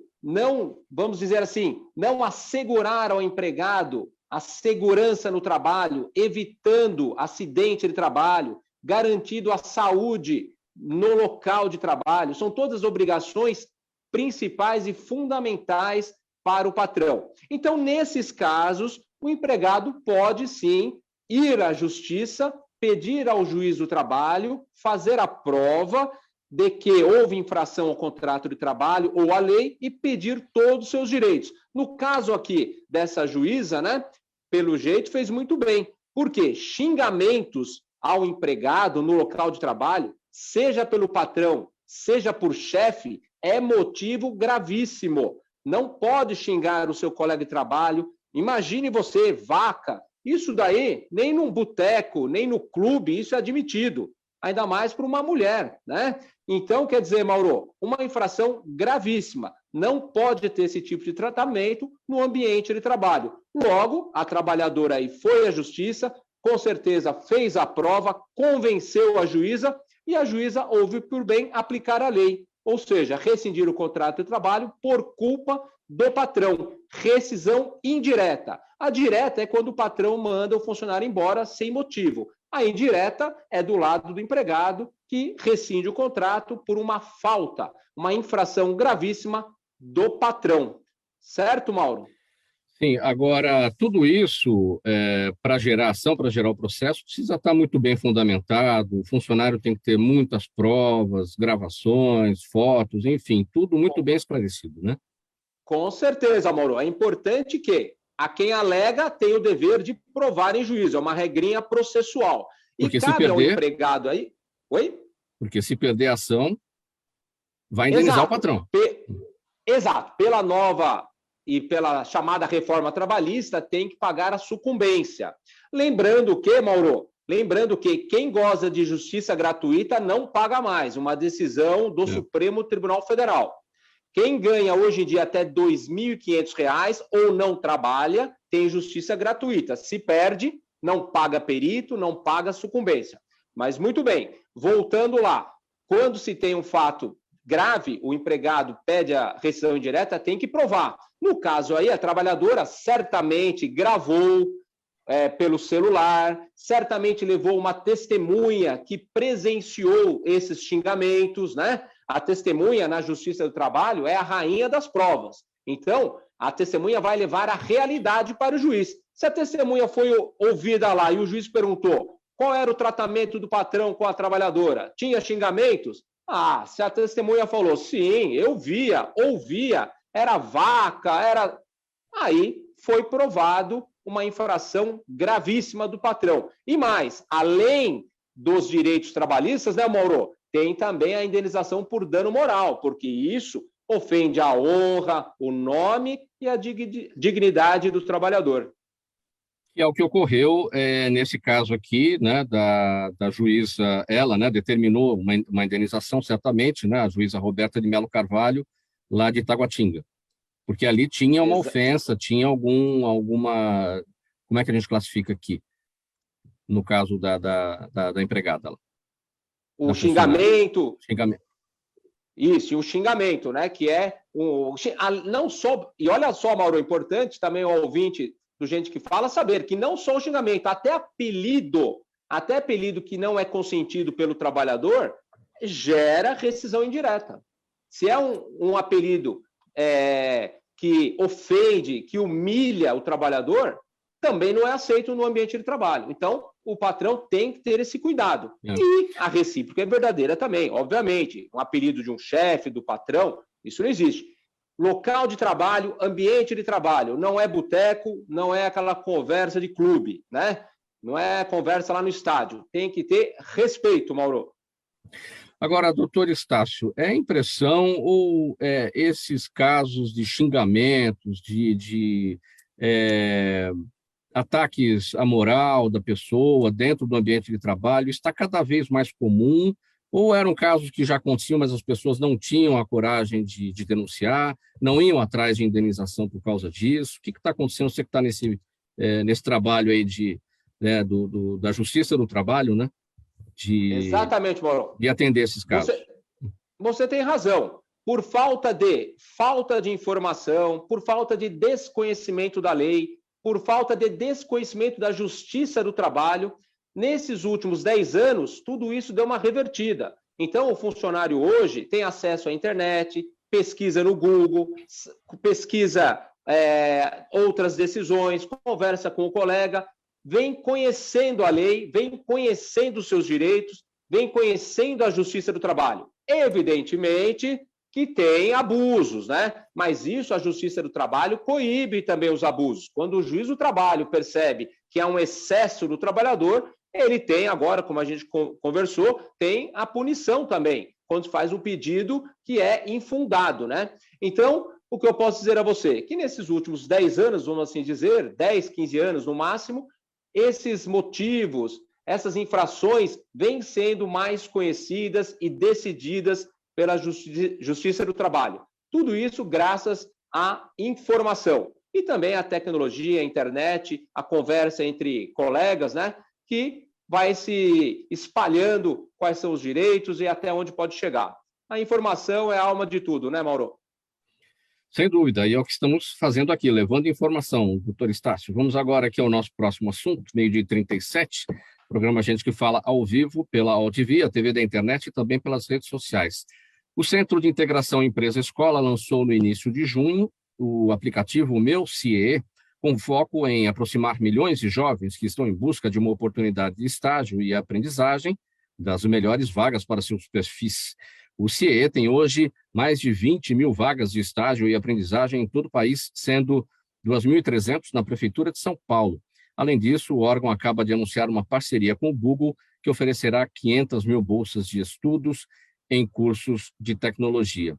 S4: vamos dizer assim, não assegurar ao empregado a segurança no trabalho, evitando acidente de trabalho, garantindo a saúde no local de trabalho. São todas obrigações principais e fundamentais para o patrão. Então, nesses casos, o empregado pode, sim, ir à justiça, pedir ao juiz do trabalho, fazer a prova de que houve infração ao contrato de trabalho ou à lei e pedir todos os seus direitos. No caso aqui dessa juíza, né, pelo jeito, fez muito bem. Por quê? Xingamentos ao empregado no local de trabalho, seja pelo patrão, seja por chefe, é motivo gravíssimo. Não pode xingar o seu colega de trabalho. Imagine você, vaca. Isso daí, nem num boteco, nem no clube, isso é admitido. Ainda mais para uma mulher, né? Então, quer dizer, Mauro, uma infração gravíssima. Não pode ter esse tipo de tratamento no ambiente de trabalho. Logo, a trabalhadora aí foi à justiça, com certeza fez a prova, convenceu a juíza e a juíza houve por bem aplicar a lei. Ou seja, rescindir o contrato de trabalho por culpa do patrão. Rescisão indireta. A direta é quando o patrão manda o funcionário embora sem motivo. A indireta é do lado do empregado, que rescinde o contrato por uma falta, uma infração gravíssima do patrão. Certo, Mauro?
S1: Sim, agora, tudo isso, para gerar ação, para gerar o processo, precisa estar muito bem fundamentado, o funcionário tem que ter muitas provas, gravações, fotos, enfim, tudo muito bem esclarecido, né?
S4: Com certeza, Mauro. É importante que a quem alega tem o dever de provar em juízo, é uma regrinha processual. E
S1: Porque
S4: cabe
S1: se perder,
S4: ao empregado aí... Oi?
S1: Porque se perder a ação, vai indenizar o patrão.
S4: Exato. Pela nova e pela chamada reforma trabalhista, tem que pagar a sucumbência. Lembrando que, Mauro, quem goza de justiça gratuita não paga mais, uma decisão do Supremo Tribunal Federal. Quem ganha hoje em dia até R$ 2.500 ou não trabalha, tem justiça gratuita. Se perde, não paga perito, não paga sucumbência. Mas muito bem, voltando lá, quando se tem um fato grave, o empregado pede a rescisão indireta, tem que provar. No caso aí, a trabalhadora certamente gravou pelo celular, certamente levou uma testemunha que presenciou esses xingamentos, né? A testemunha na Justiça do Trabalho é a rainha das provas. Então, a testemunha vai levar a realidade para o juiz. Se a testemunha foi ouvida lá e o juiz perguntou qual era o tratamento do patrão com a trabalhadora, tinha xingamentos? Ah, se a testemunha falou, sim, eu via, ouvia, era vaca, era... Aí foi provado uma infração gravíssima do patrão. E mais, além dos direitos trabalhistas, né, Mauro? Tem também a indenização por dano moral, porque isso ofende a honra, o nome e a dignidade do trabalhador.
S1: Que é o que ocorreu nesse caso aqui, né, da juíza, ela, né, determinou uma indenização, certamente, né, a juíza Roberta de Melo Carvalho, lá de Taguatinga, porque ali tinha uma ofensa, tinha alguma... Como é que a gente classifica aqui, no caso da empregada?
S4: O xingamento...
S1: Xingamento.
S4: Isso, e o xingamento, né, que é... não só... E olha só, Mauro, importante também o ouvinte... do Gente que Fala, saber que não só o xingamento, até apelido que não é consentido pelo trabalhador, gera rescisão indireta. Se é um apelido que ofende, que humilha o trabalhador, também não é aceito no ambiente de trabalho. Então, o patrão tem que ter esse cuidado. E a recíproca é verdadeira também, obviamente. Um apelido de um chefe, do patrão, isso não existe. Local de trabalho, ambiente de trabalho, não é boteco, não é aquela conversa de clube, né? Não é conversa lá no estádio. Tem que ter respeito, Mauro.
S1: Agora, doutor Estácio, é impressão ou esses casos de xingamentos, de ataques à moral da pessoa dentro do ambiente de trabalho está cada vez mais comum? Ou eram casos que já aconteciam, mas as pessoas não tinham a coragem de denunciar, não iam atrás de indenização por causa disso? O que está acontecendo? Você que está nesse trabalho aí da Justiça do Trabalho, né?
S4: Exatamente, Mauro.
S1: De atender esses casos.
S4: Você tem razão. Por falta de informação, por falta de desconhecimento da lei, por falta de desconhecimento da Justiça do Trabalho, nesses últimos 10 anos, tudo isso deu uma revertida. Então, o funcionário hoje tem acesso à internet, pesquisa no Google, pesquisa outras decisões, conversa com o colega, vem conhecendo a lei, vem conhecendo os seus direitos, vem conhecendo a Justiça do Trabalho. Evidentemente que tem abusos, né? Mas isso a Justiça do Trabalho coíbe também os abusos. Quando o juiz do trabalho percebe que há um excesso do trabalhador, ele tem agora, como a gente conversou, tem a punição também, quando faz um pedido que é infundado, né? Então, o que eu posso dizer a você? Que nesses últimos 10 anos, vamos assim dizer, 10, 15 anos no máximo, esses motivos, essas infrações vêm sendo mais conhecidas e decididas pela Justiça do Trabalho. Tudo isso graças à informação e também à tecnologia, à internet, a conversa entre colegas, né? Que vai se espalhando quais são os direitos e até onde pode chegar. A informação é a alma de tudo, né, Mauro?
S1: Sem dúvida, e é o que estamos fazendo aqui, levando informação, doutor Estácio. Vamos agora aqui ao nosso próximo assunto, 12h37, programa Gente que Fala ao vivo pela AltV, a TV da internet e também pelas redes sociais. O Centro de Integração Empresa-Escola lançou no início de junho o aplicativo Meu CIE, com foco em aproximar milhões de jovens que estão em busca de uma oportunidade de estágio e aprendizagem das melhores vagas para seus perfis. O CIE tem hoje mais de 20 mil vagas de estágio e aprendizagem em todo o país, sendo 2.300 na Prefeitura de São Paulo. Além disso, o órgão acaba de anunciar uma parceria com o Google, que oferecerá 500 mil bolsas de estudos em cursos de tecnologia.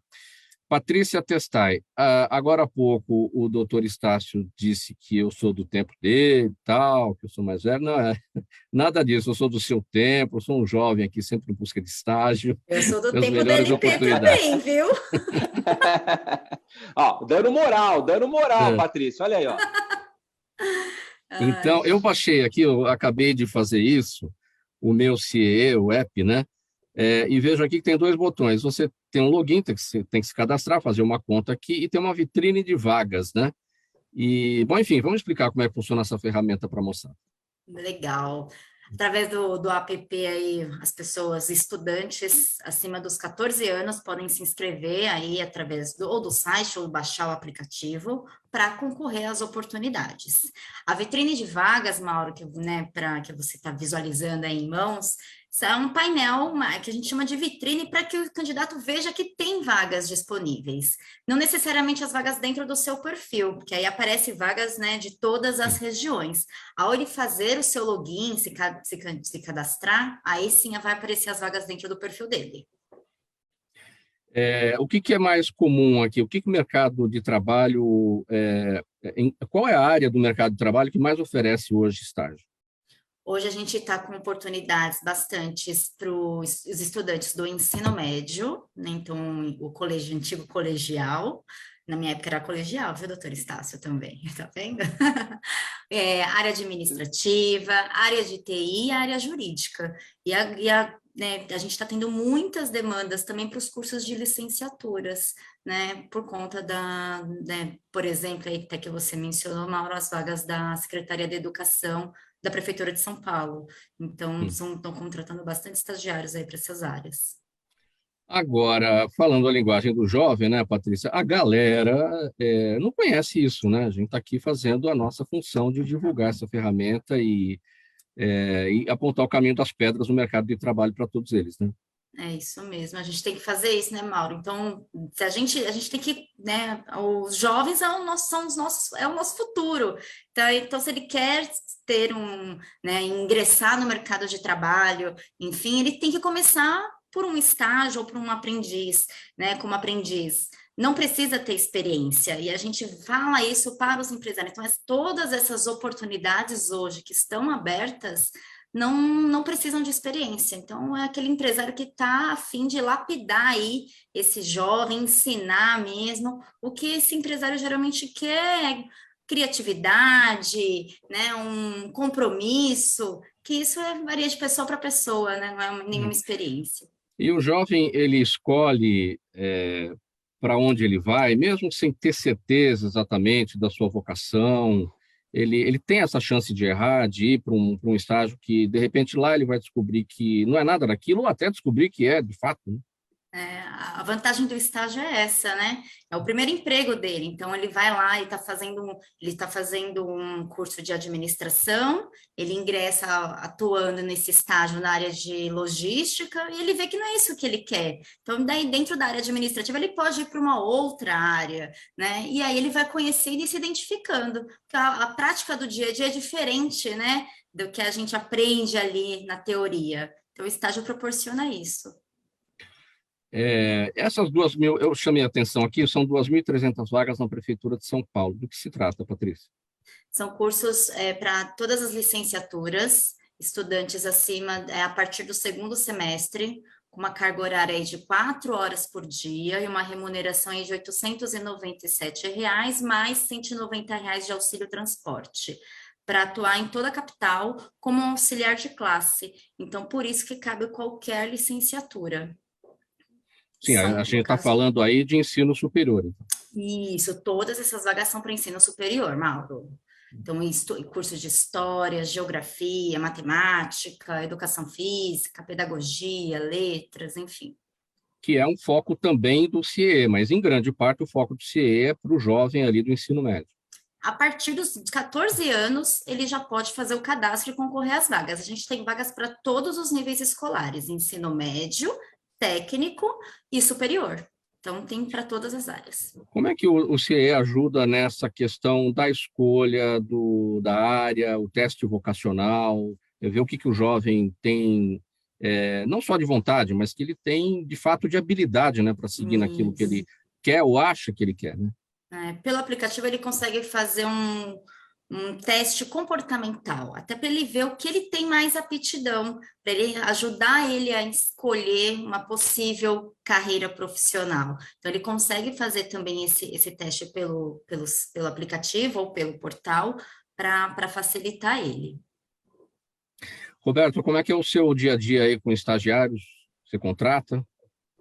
S1: Patrícia Testai, agora há pouco o doutor Estácio disse que eu sou do tempo dele, tal, que eu sou mais velho. Não é nada disso, eu sou do seu tempo, eu sou um jovem aqui sempre em busca de estágio.
S3: Eu sou do tempo dele também, viu?
S4: Ó, dando moral, Patrícia, olha aí, ó.
S1: Então, eu baixei aqui, eu acabei de fazer isso, o meu CIE, o app, né? E vejo aqui que tem 2 botões. Você tem um login, tem que se cadastrar, fazer uma conta aqui e tem uma vitrine de vagas, né? E, bom, enfim, vamos explicar como é que funciona essa ferramenta para mostrar.
S3: Legal. Através do app aí, as pessoas, estudantes acima dos 14 anos podem se inscrever aí através do site ou baixar o aplicativo para concorrer às oportunidades. A vitrine de vagas, Mauro, que você está visualizando aí em mãos, é um painel que a gente chama de vitrine para que o candidato veja que tem vagas disponíveis. Não necessariamente as vagas dentro do seu perfil, porque aí aparece vagas, né, de todas as regiões. Ao ele fazer o seu login, se cadastrar, aí sim vai aparecer as vagas dentro do perfil dele.
S1: O que é mais comum aqui? O que o mercado de trabalho... qual é a área do mercado de trabalho que mais oferece hoje estágio?
S3: Hoje a gente está com oportunidades bastantes para os estudantes do ensino médio, né? Então, o antigo colegial, na minha época era colegial, viu, doutor Estácio, também, tá vendo? Área administrativa, área de TI e área jurídica. Né, a gente está tendo muitas demandas também para os cursos de licenciaturas, né, por conta né, por exemplo, aí até que você mencionou, Mauro, as vagas da Secretaria de Educação da Prefeitura de São Paulo. Então, estão contratando bastante estagiários aí para essas áreas.
S1: Agora, falando a linguagem do jovem, né, Patrícia, a galera não conhece isso, né? A gente está aqui fazendo a nossa função de divulgar essa ferramenta e apontar o caminho das pedras no mercado de trabalho para todos eles, né?
S3: É isso mesmo, a gente tem que fazer isso, né, Mauro? Então, se a gente tem que, né, os jovens é o nosso futuro. Então, se ele quer ter né, ingressar no mercado de trabalho, enfim, ele tem que começar por um estágio ou por um aprendiz, né, como aprendiz. Não precisa ter experiência, e a gente fala isso para os empresários. Então, todas essas oportunidades hoje que estão abertas não precisam de experiência. Então, é aquele empresário que está a fim de lapidar aí esse jovem, ensinar mesmo o que esse empresário geralmente quer, criatividade, né, um compromisso, que isso varia de pessoa para pessoa, né, não é nenhuma experiência.
S1: E o jovem, ele escolhe para onde ele vai, mesmo sem ter certeza exatamente da sua vocação, ele tem essa chance de errar, de ir para um estágio que, de repente, lá ele vai descobrir que não é nada daquilo, ou até descobrir que é, de fato, né?
S3: A vantagem do estágio é essa, né? É o primeiro emprego dele. Então, ele vai lá e ele tá fazendo um curso de administração, ele ingressa atuando nesse estágio na área de logística e ele vê que não é isso que ele quer. Então, daí, dentro da área administrativa, ele pode ir para uma outra área, né? E aí ele vai conhecendo e se identificando. Porque a prática do dia a dia é diferente, né? Do que a gente aprende ali na teoria. Então, o estágio proporciona isso.
S1: Essas 2.000, eu chamei a atenção aqui, são 2.300 vagas na Prefeitura de São Paulo. Do que se trata, Patrícia?
S3: São cursos para todas as licenciaturas, estudantes acima, a partir do segundo semestre, com uma carga horária aí de 4 horas por dia e uma remuneração aí de R$ 897, mais R$ 190 de auxílio transporte, para atuar em toda a capital como um auxiliar de classe. Então, por isso que cabe qualquer licenciatura.
S1: Sim, a gente está falando aí de ensino superior.
S3: Isso, todas essas vagas são para ensino superior, Mauro. Então, cursos de história, geografia, matemática, educação física, pedagogia, letras, enfim.
S1: Que é um foco também do CIE, mas em grande parte o foco do CIE é para o jovem ali do ensino médio.
S3: A partir dos 14 anos, ele já pode fazer o cadastro e concorrer às vagas. A gente tem vagas para todos os níveis escolares, ensino médio, técnico e superior. Então, tem para todas as áreas. Como é
S1: que o CIE ajuda nessa questão da escolha da área, o teste vocacional, ver o que o jovem tem, não só de vontade, mas que ele tem, de fato, de habilidade, né, para seguir naquilo que ele quer ou acha que ele quer, né?
S3: Pelo aplicativo, ele consegue fazer um teste comportamental, até para ele ver o que ele tem mais aptidão, para ele ajudar ele a escolher uma possível carreira profissional. Então, ele consegue fazer também esse teste pelo aplicativo ou pelo portal para facilitar ele.
S1: Roberto, como é que é o seu dia a dia aí com estagiários? Você contrata?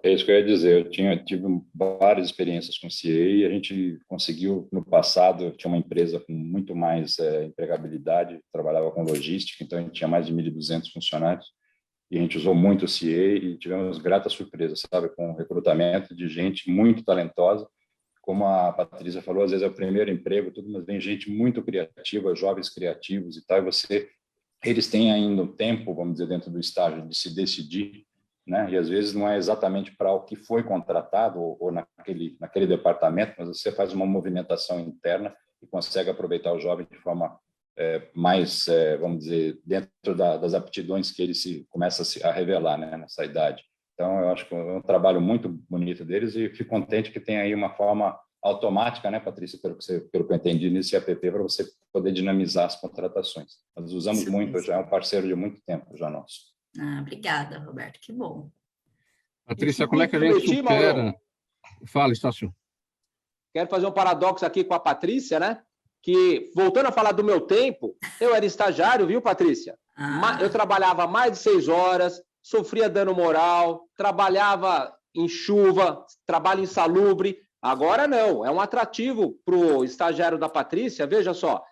S2: É isso que eu ia dizer, tive várias experiências com CIE e a gente conseguiu, no passado, tinha uma empresa com muito mais empregabilidade, trabalhava com logística, então a gente tinha mais de 1.200 funcionários e a gente usou muito o CIE e tivemos gratas surpresas, sabe, com o recrutamento de gente muito talentosa, como a Patrícia falou, às vezes é o primeiro emprego, tudo, mas vem gente muito criativa, jovens criativos e tal, e eles têm ainda um tempo, vamos dizer, dentro do estágio de se decidir, né? E às vezes não é exatamente para o que foi contratado ou naquele departamento, mas você faz uma movimentação interna e consegue aproveitar o jovem de forma mais, vamos dizer, dentro das aptidões que ele começa a revelar, né, nessa idade. Então, eu acho que é um trabalho muito bonito deles e fico contente que tem aí uma forma automática, né, Patrícia, pelo que eu entendi nesse app, para você poder dinamizar as contratações. Nós usamos muito, já é um parceiro de muito tempo já nosso.
S3: Obrigada, Roberto, que bom.
S1: Patrícia, como é que a gente supera...
S4: Mauro,
S1: Fala, Estácio.
S4: quero fazer um paradoxo aqui com a Patrícia, né? Que, voltando a falar do meu tempo, eu era estagiário, viu, Patrícia? Eu trabalhava mais de 6 horas, sofria dano moral, trabalhava em chuva, trabalho insalubre. Agora não, é um atrativo para o estagiário da Patrícia, veja só,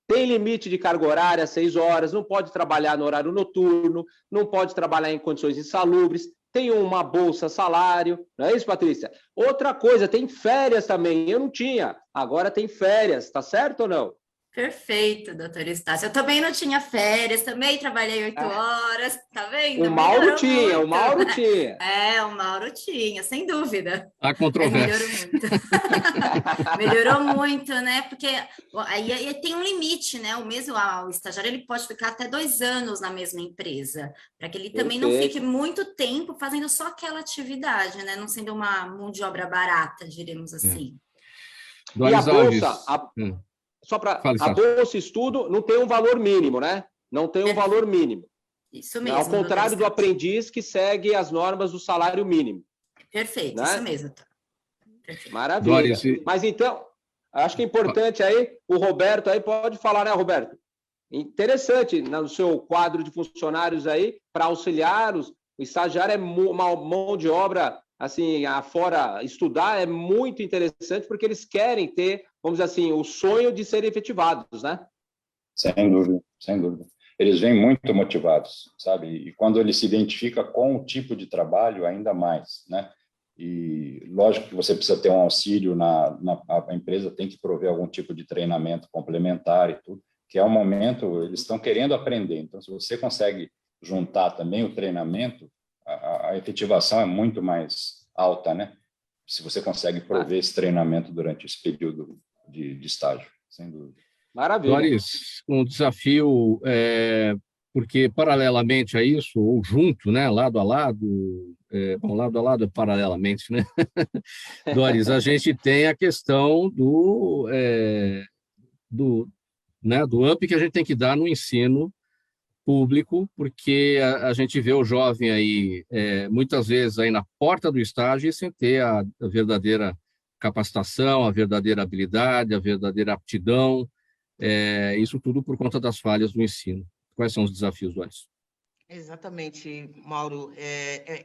S4: tem limite de carga horária, 6 horas, não pode trabalhar no horário noturno, não pode trabalhar em condições insalubres, tem uma bolsa salário, não é isso, Patrícia? Outra coisa, tem férias também, eu não tinha, agora tem férias, tá certo ou não?
S3: Perfeito, doutor Estácio. Eu também não tinha férias, também trabalhei 8 horas, tá vendo?
S4: O Mauro tinha, o Mauro tinha.
S3: O Mauro tinha, sem dúvida.
S1: Há controvérsia.
S3: Melhorou muito, né? Porque aí tem um limite, né? O estagiário ele pode ficar até 2 anos na mesma empresa, para que ele também não fique muito tempo fazendo só aquela atividade, né? Não sendo uma mão de obra barata, diremos assim.
S4: E a bolsa... Só para a bolsa estudo não tem um valor mínimo, né? Não tem um valor mínimo.
S3: Isso mesmo.
S4: Ao contrário do aprendiz que segue as normas do salário mínimo.
S3: Perfeito, né? Isso mesmo. Perfeito.
S4: Maravilha. Doris, mas então, acho que é importante aí, o Roberto aí pode falar, né, Roberto? Interessante, no seu quadro de funcionários aí, para auxiliar o estagiário é uma mão de obra, assim, afora estudar, é muito interessante, porque eles querem ter, vamos dizer assim, o sonho de serem efetivados, né?
S2: Sem dúvida, sem dúvida. Eles vêm muito motivados, sabe? E quando ele se identifica com o tipo de trabalho, ainda mais, né? E lógico que você precisa ter um auxílio, a empresa tem que prover algum tipo de treinamento complementar e tudo, que é um momento, eles estão querendo aprender. Então, se você consegue juntar também o treinamento, a efetivação é muito mais alta, né? Se você consegue prover esse treinamento durante esse período de estágio, sem dúvida.
S4: Maravilha.
S1: Doris, um desafio, porque paralelamente a isso, ou junto, né, lado a lado, lado a lado paralelamente, né? Doris, a gente tem a questão do up que a gente tem que dar no ensino público, porque a gente vê o jovem aí, muitas vezes, aí na porta do estágio sem ter a verdadeira capacitação, a verdadeira habilidade, a verdadeira aptidão, isso tudo por conta das falhas do ensino. Quais são os desafios, Doris?
S5: Exatamente, Mauro.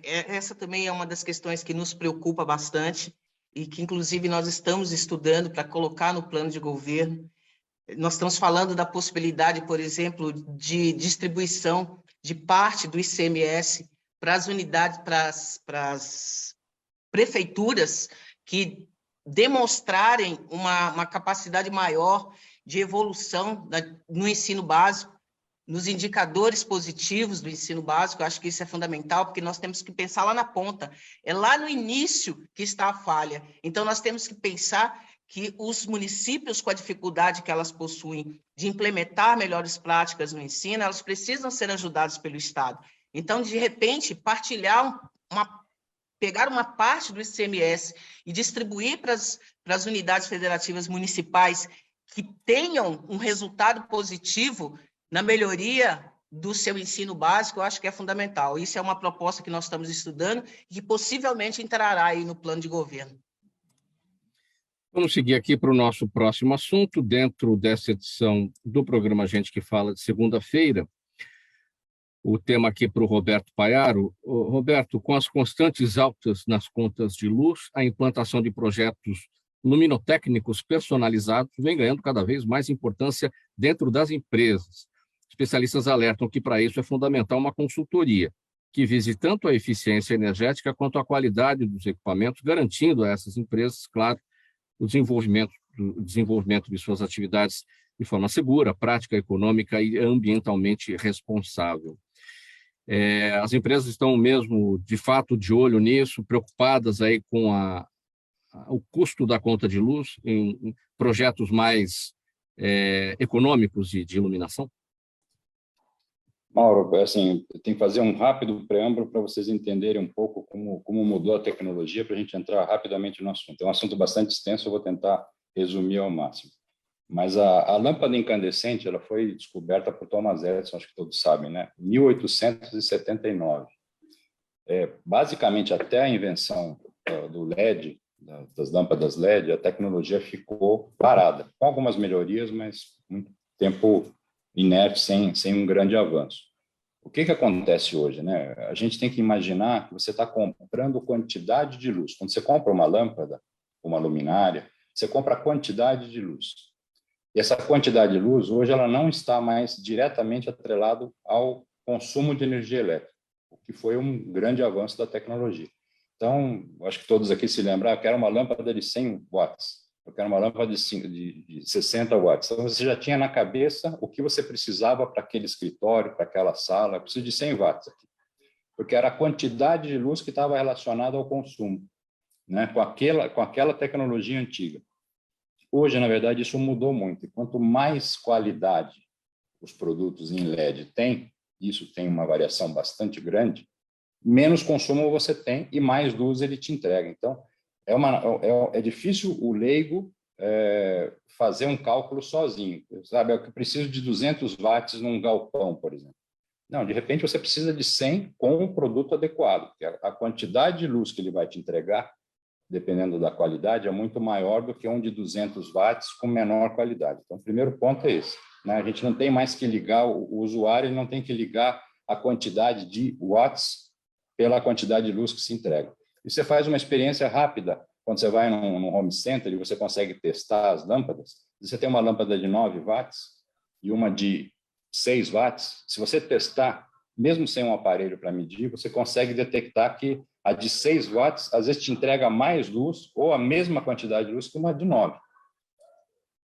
S5: Essa também é uma das questões que nos preocupa bastante e que, inclusive, nós estamos estudando para colocar no plano de governo. Nós estamos falando da possibilidade, por exemplo, de distribuição de parte do ICMS para as unidades, para as prefeituras que demonstrarem uma capacidade maior de evolução no ensino básico, nos indicadores positivos do ensino básico. Eu acho que isso é fundamental, porque nós temos que pensar lá na ponta. É lá no início que está a falha. Então, nós temos que pensar que os municípios, com a dificuldade que elas possuem de implementar melhores práticas no ensino, elas precisam ser ajudadas pelo Estado. Então, de repente, pegar uma parte do ICMS e distribuir para as unidades federativas municipais que tenham um resultado positivo na melhoria do seu ensino básico, eu acho que é fundamental. Isso é uma proposta que nós estamos estudando e que possivelmente entrará aí no plano de governo.
S1: Vamos seguir aqui para o nosso próximo assunto, dentro dessa edição do programa Gente que Fala, de segunda-feira. O tema aqui para o Roberto Paiaro. Roberto, com as constantes altas nas contas de luz, a implantação de projetos luminotécnicos personalizados vem ganhando cada vez mais importância dentro das empresas. Especialistas alertam que, para isso, é fundamental uma consultoria que vise tanto a eficiência energética quanto a qualidade dos equipamentos, garantindo a essas empresas, claro, o desenvolvimento de suas atividades de forma segura, prática, econômica e ambientalmente responsável. As empresas estão mesmo, de fato, de olho nisso, preocupadas aí com o custo da conta de luz em projetos mais econômicos de iluminação?
S2: Mauro, assim, eu tenho que fazer um rápido preâmbulo para vocês entenderem um pouco como mudou a tecnologia, para a gente entrar rapidamente no assunto. É um assunto bastante extenso, eu vou tentar resumir ao máximo. Mas a lâmpada incandescente, ela foi descoberta por Thomas Edison, acho que todos sabem, né? Em 1879. Basicamente, até a invenção do LED, das lâmpadas LED, a tecnologia ficou parada, com algumas melhorias, mas muito tempo inerte, sem um grande avanço. O que acontece hoje, né? A gente tem que imaginar que você está comprando quantidade de luz. Quando você compra uma lâmpada, uma luminária, você compra a quantidade de luz. E essa quantidade de luz, hoje, ela não está mais diretamente atrelada ao consumo de energia elétrica, o que foi um grande avanço da tecnologia. Então, acho que todos aqui se lembram, eu quero uma lâmpada de 100 watts, eu quero uma lâmpada de 60 watts. Então, você já tinha na cabeça o que você precisava para aquele escritório, para aquela sala. Eu preciso de 100 watts aqui, porque era a quantidade de luz que estava relacionada ao consumo, né? com aquela tecnologia antiga. Hoje, na verdade, isso mudou muito. E quanto mais qualidade os produtos em LED têm, isso tem uma variação bastante grande, menos consumo você tem e mais luz ele te entrega. Então, é difícil o leigo fazer um cálculo sozinho. Sabe, eu preciso de 200 watts num galpão, por exemplo. Não, de repente você precisa de 100 com o produto adequado, porque a quantidade de luz que ele vai te entregar, dependendo da qualidade, é muito maior do que um de 200 watts com menor qualidade. Então, o primeiro ponto é esse, né? A gente não tem mais que ligar, o usuário não tem que ligar a quantidade de watts pela quantidade de luz que se entrega. E você faz uma experiência rápida, quando você vai num home center e você consegue testar as lâmpadas, você tem uma lâmpada de 9 watts e uma de 6 watts, se você testar, mesmo sem um aparelho para medir, você consegue detectar que a de 6 watts, às vezes, te entrega mais luz ou a mesma quantidade de luz que uma de 9.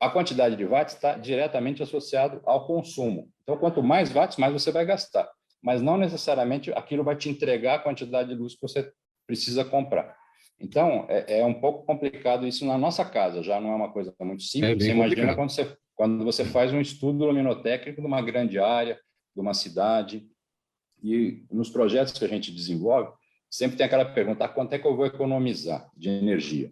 S2: A quantidade de watts está diretamente associado ao consumo. Então, quanto mais watts, mais você vai gastar. Mas não necessariamente aquilo vai te entregar a quantidade de luz que você precisa comprar. Então, é um pouco complicado isso na nossa casa, já não é uma coisa muito simples. Você imagina quando você faz um estudo luminotécnico de uma grande área, de uma cidade, e nos projetos que a gente desenvolve, sempre tem aquela pergunta, quanto é que eu vou economizar de energia?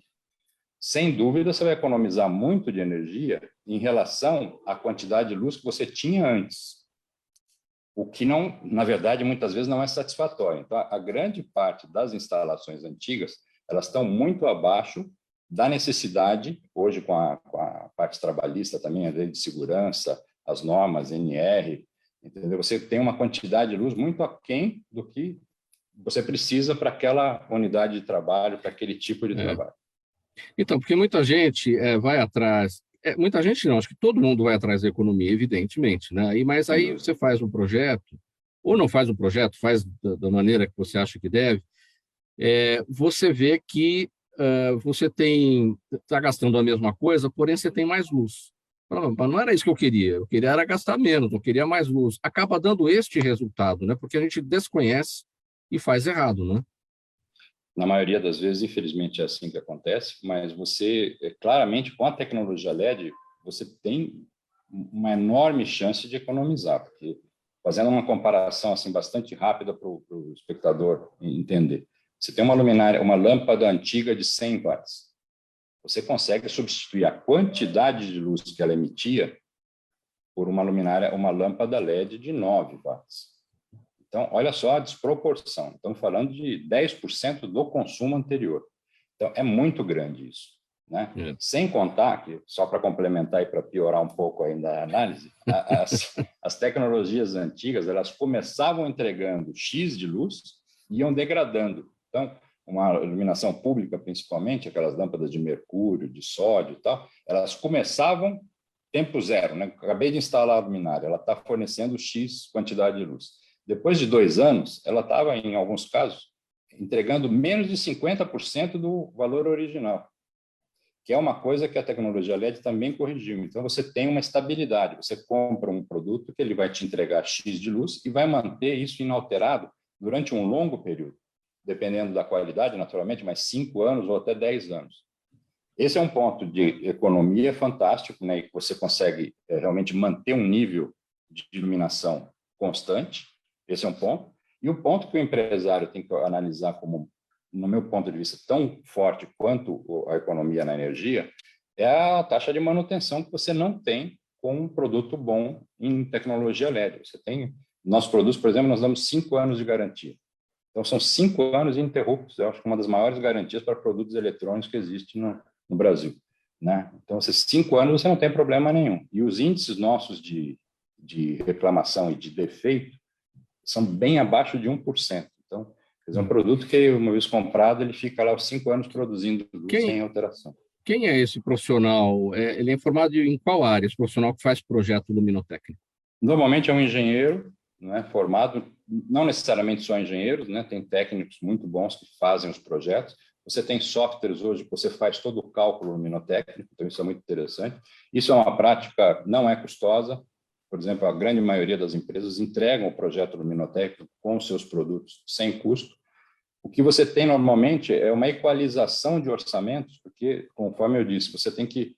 S2: Sem dúvida, você vai economizar muito de energia em relação à quantidade de luz que você tinha antes. O que, não, na verdade, muitas vezes não é satisfatório. Então, a grande parte das instalações antigas, elas estão muito abaixo da necessidade, hoje com a parte trabalhista também, a lei de segurança, as normas, NR, entendeu? Você tem uma quantidade de luz muito aquém do que você precisa para aquela unidade de trabalho, para aquele tipo de trabalho.
S1: Então, porque muita gente vai atrás, muita gente não, acho que todo mundo vai atrás da economia, evidentemente, né? Mas aí você faz um projeto, ou não faz um projeto, faz da maneira que você acha que deve, você vê que você está gastando a mesma coisa, porém você tem mais luz. Não era isso que eu queria era gastar menos, eu queria mais luz. Acaba dando este resultado, né? Porque a gente desconhece e faz errado, né?
S2: Na maioria das vezes, infelizmente, é assim que acontece, mas você, claramente, com a tecnologia LED, você tem uma enorme chance de economizar, porque, fazendo uma comparação assim bastante rápida para o espectador entender, você tem uma luminária, uma lâmpada antiga de 100 watts, você consegue substituir a quantidade de luz que ela emitia por uma luminária, uma lâmpada LED de 9 watts. Então, olha só a desproporção. Estamos falando de 10% do consumo anterior. Então, é muito grande isso, né? Sem contar que, só para complementar e para piorar um pouco ainda a análise, as tecnologias antigas, elas começavam entregando X de luz e iam degradando. Então, uma iluminação pública, principalmente, aquelas lâmpadas de mercúrio, de sódio e tal, elas começavam tempo zero, né? Acabei de instalar a luminária, ela está fornecendo X quantidade de luz. Depois de 2 anos, ela estava, em alguns casos, entregando menos de 50% do valor original, que é uma coisa que a tecnologia LED também corrigiu. Então, você tem uma estabilidade. Você compra um produto que ele vai te entregar X de luz e vai manter isso inalterado durante um longo período, dependendo da qualidade, naturalmente, mas 5 anos ou até 10 anos. Esse é um ponto de economia fantástico, né? Que você consegue realmente manter um nível de iluminação constante, esse é um ponto. E o ponto que o empresário tem que analisar como, no meu ponto de vista, tão forte quanto a economia na energia, é a taxa de manutenção que você não tem com um produto bom em tecnologia LED. Você tem, nossos produtos, por exemplo, nós damos 5 anos de garantia. Então, são 5 anos ininterruptos. Eu acho que uma das maiores garantias para produtos eletrônicos que existe no Brasil, né? Então, esses 5 anos você não tem problema nenhum. E os índices nossos de reclamação e de defeito são bem abaixo de 1%. Então, é um produto que, uma vez comprado, ele fica lá os 5 anos produzindo luz sem alteração.
S1: Quem é esse profissional? Ele é formado em qual área, esse profissional que faz projeto luminotécnico?
S2: Normalmente é um engenheiro, né, formado, não necessariamente só engenheiros, né, tem técnicos muito bons que fazem os projetos. Você tem softwares hoje que você faz todo o cálculo luminotécnico, então isso é muito interessante. Isso é uma prática, não é custosa. Por exemplo, a grande maioria das empresas entregam o projeto luminotécnico com os seus produtos sem custo. O que você tem normalmente é uma equalização de orçamentos, porque, conforme eu disse, você tem que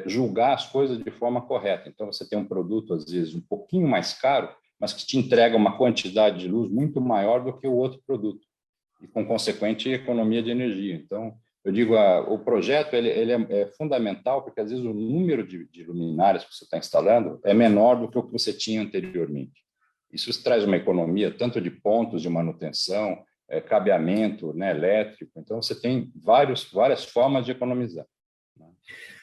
S2: julgar as coisas de forma correta. Então, você tem um produto, às vezes, um pouquinho mais caro, mas que te entrega uma quantidade de luz muito maior do que o outro produto, e com consequente economia de energia. Então, eu digo, o projeto ele é fundamental, porque, às vezes, o número de luminárias que você está instalando é menor do que o que você tinha anteriormente. Isso traz uma economia tanto de pontos de manutenção, cabeamento, né, elétrico. Então, você tem várias formas de economizar.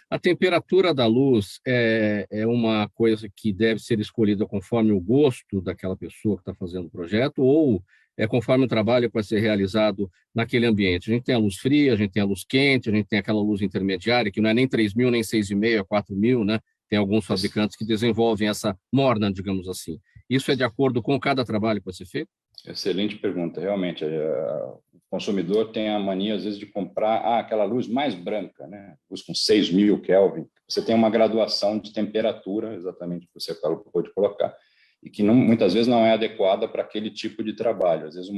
S1: A temperatura da luz é uma coisa que deve ser escolhida conforme o gosto daquela pessoa que está fazendo o projeto, ou é conforme o trabalho que vai ser realizado naquele ambiente? A gente tem a luz fria, a gente tem a luz quente, a gente tem aquela luz intermediária, que não é nem 3.000, nem 6.500, é 4.000, né? Tem alguns fabricantes que desenvolvem essa morna, digamos assim. Isso é de acordo com cada trabalho que vai ser feito?
S2: Excelente pergunta. Realmente, o consumidor tem a mania, às vezes, de comprar aquela luz mais branca, né? Luz com 6.000 Kelvin. Você tem uma graduação de temperatura, exatamente o que você acabou de colocar, e que muitas vezes não é adequada para aquele tipo de trabalho. Às vezes,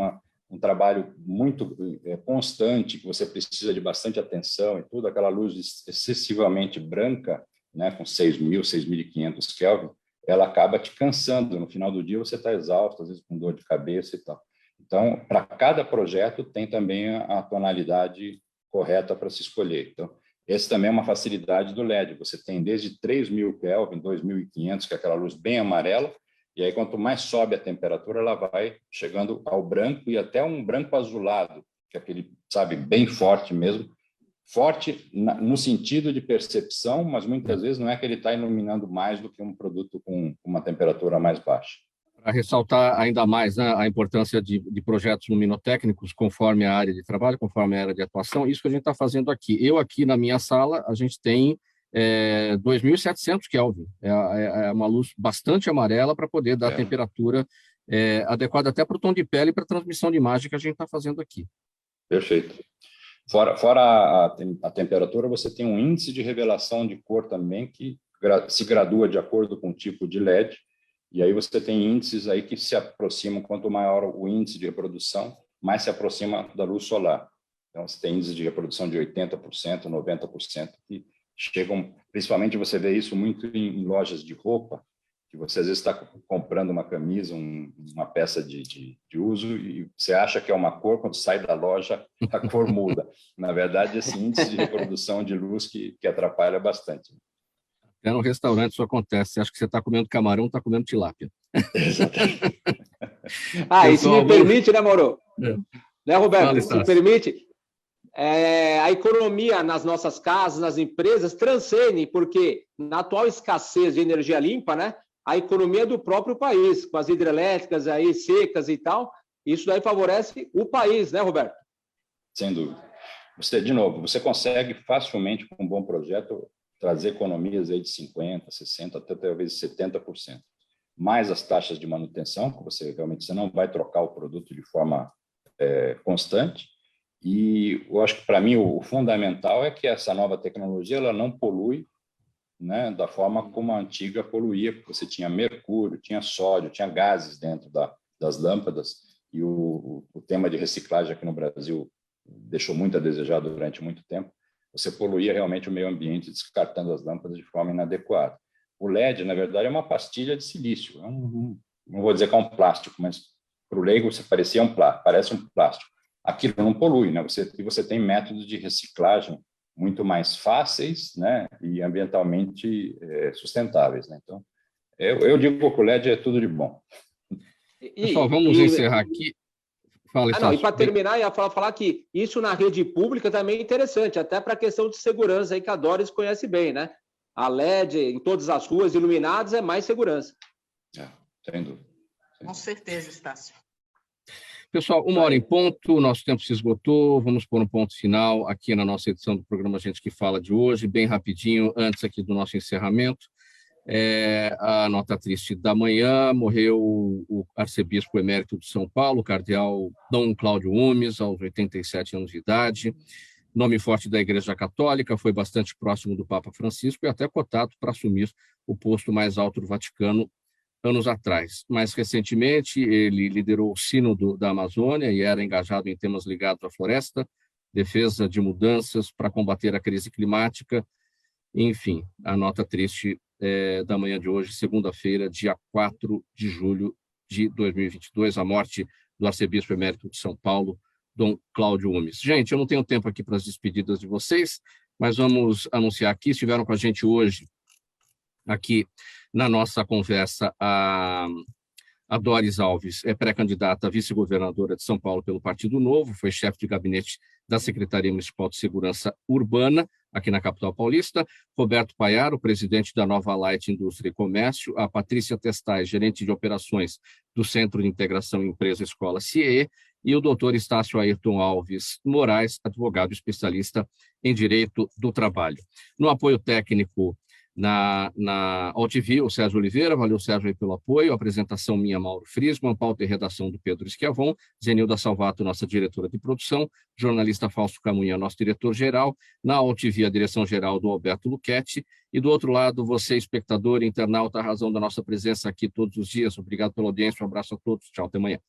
S2: um trabalho muito constante, que você precisa de bastante atenção e tudo, aquela luz excessivamente branca, né, com 6.000, 6.500 Kelvin, ela acaba te cansando. No final do dia, você está exausto, às vezes com dor de cabeça e tal. Então, para cada projeto, tem também a tonalidade correta para se escolher. Então, esse também é uma facilidade do LED. Você tem desde 3.000 Kelvin, 2.500, que é aquela luz bem amarela, e aí, quanto mais sobe a temperatura, ela vai chegando ao branco e até um branco azulado, que é aquele, sabe, bem forte mesmo. Forte no sentido de percepção, mas muitas vezes não é que ele está iluminando mais do que um produto com uma temperatura mais baixa.
S1: Para ressaltar ainda mais, né, a importância de projetos luminotécnicos conforme a área de trabalho, conforme a área de atuação, isso que a gente está fazendo aqui. Eu aqui na minha sala, a gente tem 2.700 Kelvin. É uma luz bastante amarela para poder dar a temperatura adequada até para o tom de pele e para a transmissão de imagem que a gente está fazendo aqui.
S2: Perfeito. Fora a temperatura, você tem um índice de revelação de cor também que se gradua de acordo com o tipo de LED, e aí você tem índices aí que se aproximam, quanto maior o índice de reprodução, mais se aproxima da luz solar. Então, você tem índices de reprodução de 80%, 90%, que chegam, principalmente você vê isso muito em lojas de roupa, que você às vezes está comprando uma camisa, uma peça de uso, e você acha que é uma cor, quando sai da loja, a cor muda. Na verdade, esse índice de reprodução de luz que atrapalha bastante.
S1: Até no restaurante isso acontece. Você acha que você está comendo camarão, está comendo tilápia.
S2: Exatamente.
S4: Isso me permite, né, Mauro? Né, Roberto?
S1: Fala,
S4: se permite... a economia nas nossas casas, nas empresas, transcende, porque na atual escassez de energia limpa, né, a economia do próprio país, com as hidrelétricas aí secas e tal, isso daí favorece o país, né, Roberto?
S2: Sem dúvida. De novo, você consegue facilmente, com um bom projeto, trazer economias aí de 50%, 60%, até talvez 70%. Mais as taxas de manutenção, que você não vai trocar o produto de forma constante. E eu acho que, para mim, o fundamental é que essa nova tecnologia ela não polui, né, da forma como a antiga poluía, porque você tinha mercúrio, tinha sódio, tinha gases dentro das lâmpadas, e o tema de reciclagem aqui no Brasil deixou muito a desejar durante muito tempo. Você poluía realmente o meio ambiente descartando as lâmpadas de forma inadequada. O LED, na verdade, é uma pastilha de silício, não vou dizer que é um plástico, mas para o leigo você parece um plástico. Aquilo não polui, né? Você tem métodos de reciclagem muito mais fáceis, né, e ambientalmente sustentáveis, né? Então, eu digo que o LED é tudo de bom.
S1: Pessoal, vamos encerrar aqui. Fala,
S4: e para terminar, ia falar que isso na rede pública também é interessante, até para a questão de segurança, aí que a Doris conhece bem, né? A LED em todas as ruas iluminadas é mais segurança.
S2: Sem dúvida.
S5: Com certeza, Estácio.
S1: Pessoal, 1h em ponto, nosso tempo se esgotou, vamos pôr um ponto final aqui na nossa edição do programa Gente que Fala de hoje, bem rapidinho, antes aqui do nosso encerramento. A nota triste da manhã, morreu o arcebispo emérito de São Paulo, o cardeal Dom Cláudio Umes, aos 87 anos de idade, nome forte da Igreja Católica, foi bastante próximo do Papa Francisco e até cotado para assumir o posto mais alto do Vaticano anos atrás. Mais recentemente, ele liderou o Sínodo da Amazônia e era engajado em temas ligados à floresta, defesa de mudanças para combater a crise climática. Enfim, a nota triste da manhã de hoje, segunda-feira, dia 4 de julho de 2022, a morte do arcebispo emérito de São Paulo, Dom Cláudio Umes. Gente, eu não tenho tempo aqui para as despedidas de vocês, mas vamos anunciar aqui, estiveram com a gente hoje, aqui na nossa conversa, a Doris Alves é pré-candidata a vice-governadora de São Paulo pelo Partido Novo, foi chefe de gabinete da Secretaria Municipal de Segurança Urbana, aqui na capital paulista. Roberto Paiaro, presidente da Nova Light Indústria e Comércio. A Patrícia Testais, gerente de operações do Centro de Integração Empresa Escola CIE. E o doutor Estácio Ayrton Alves Moraes, advogado especialista em Direito do Trabalho. No apoio técnico na AltV, o Sérgio Oliveira, valeu Sérgio aí pelo apoio, apresentação minha, Mauro Friesman, pauta e redação do Pedro Schiavon, Zenilda Salvato, nossa diretora de produção, jornalista Fausto Camunha, nosso diretor-geral, na AltV, a direção-geral do Alberto Luchetti, e do outro lado, você, espectador, internauta, a razão da nossa presença aqui todos os dias, obrigado pela audiência, um abraço a todos, tchau, até amanhã.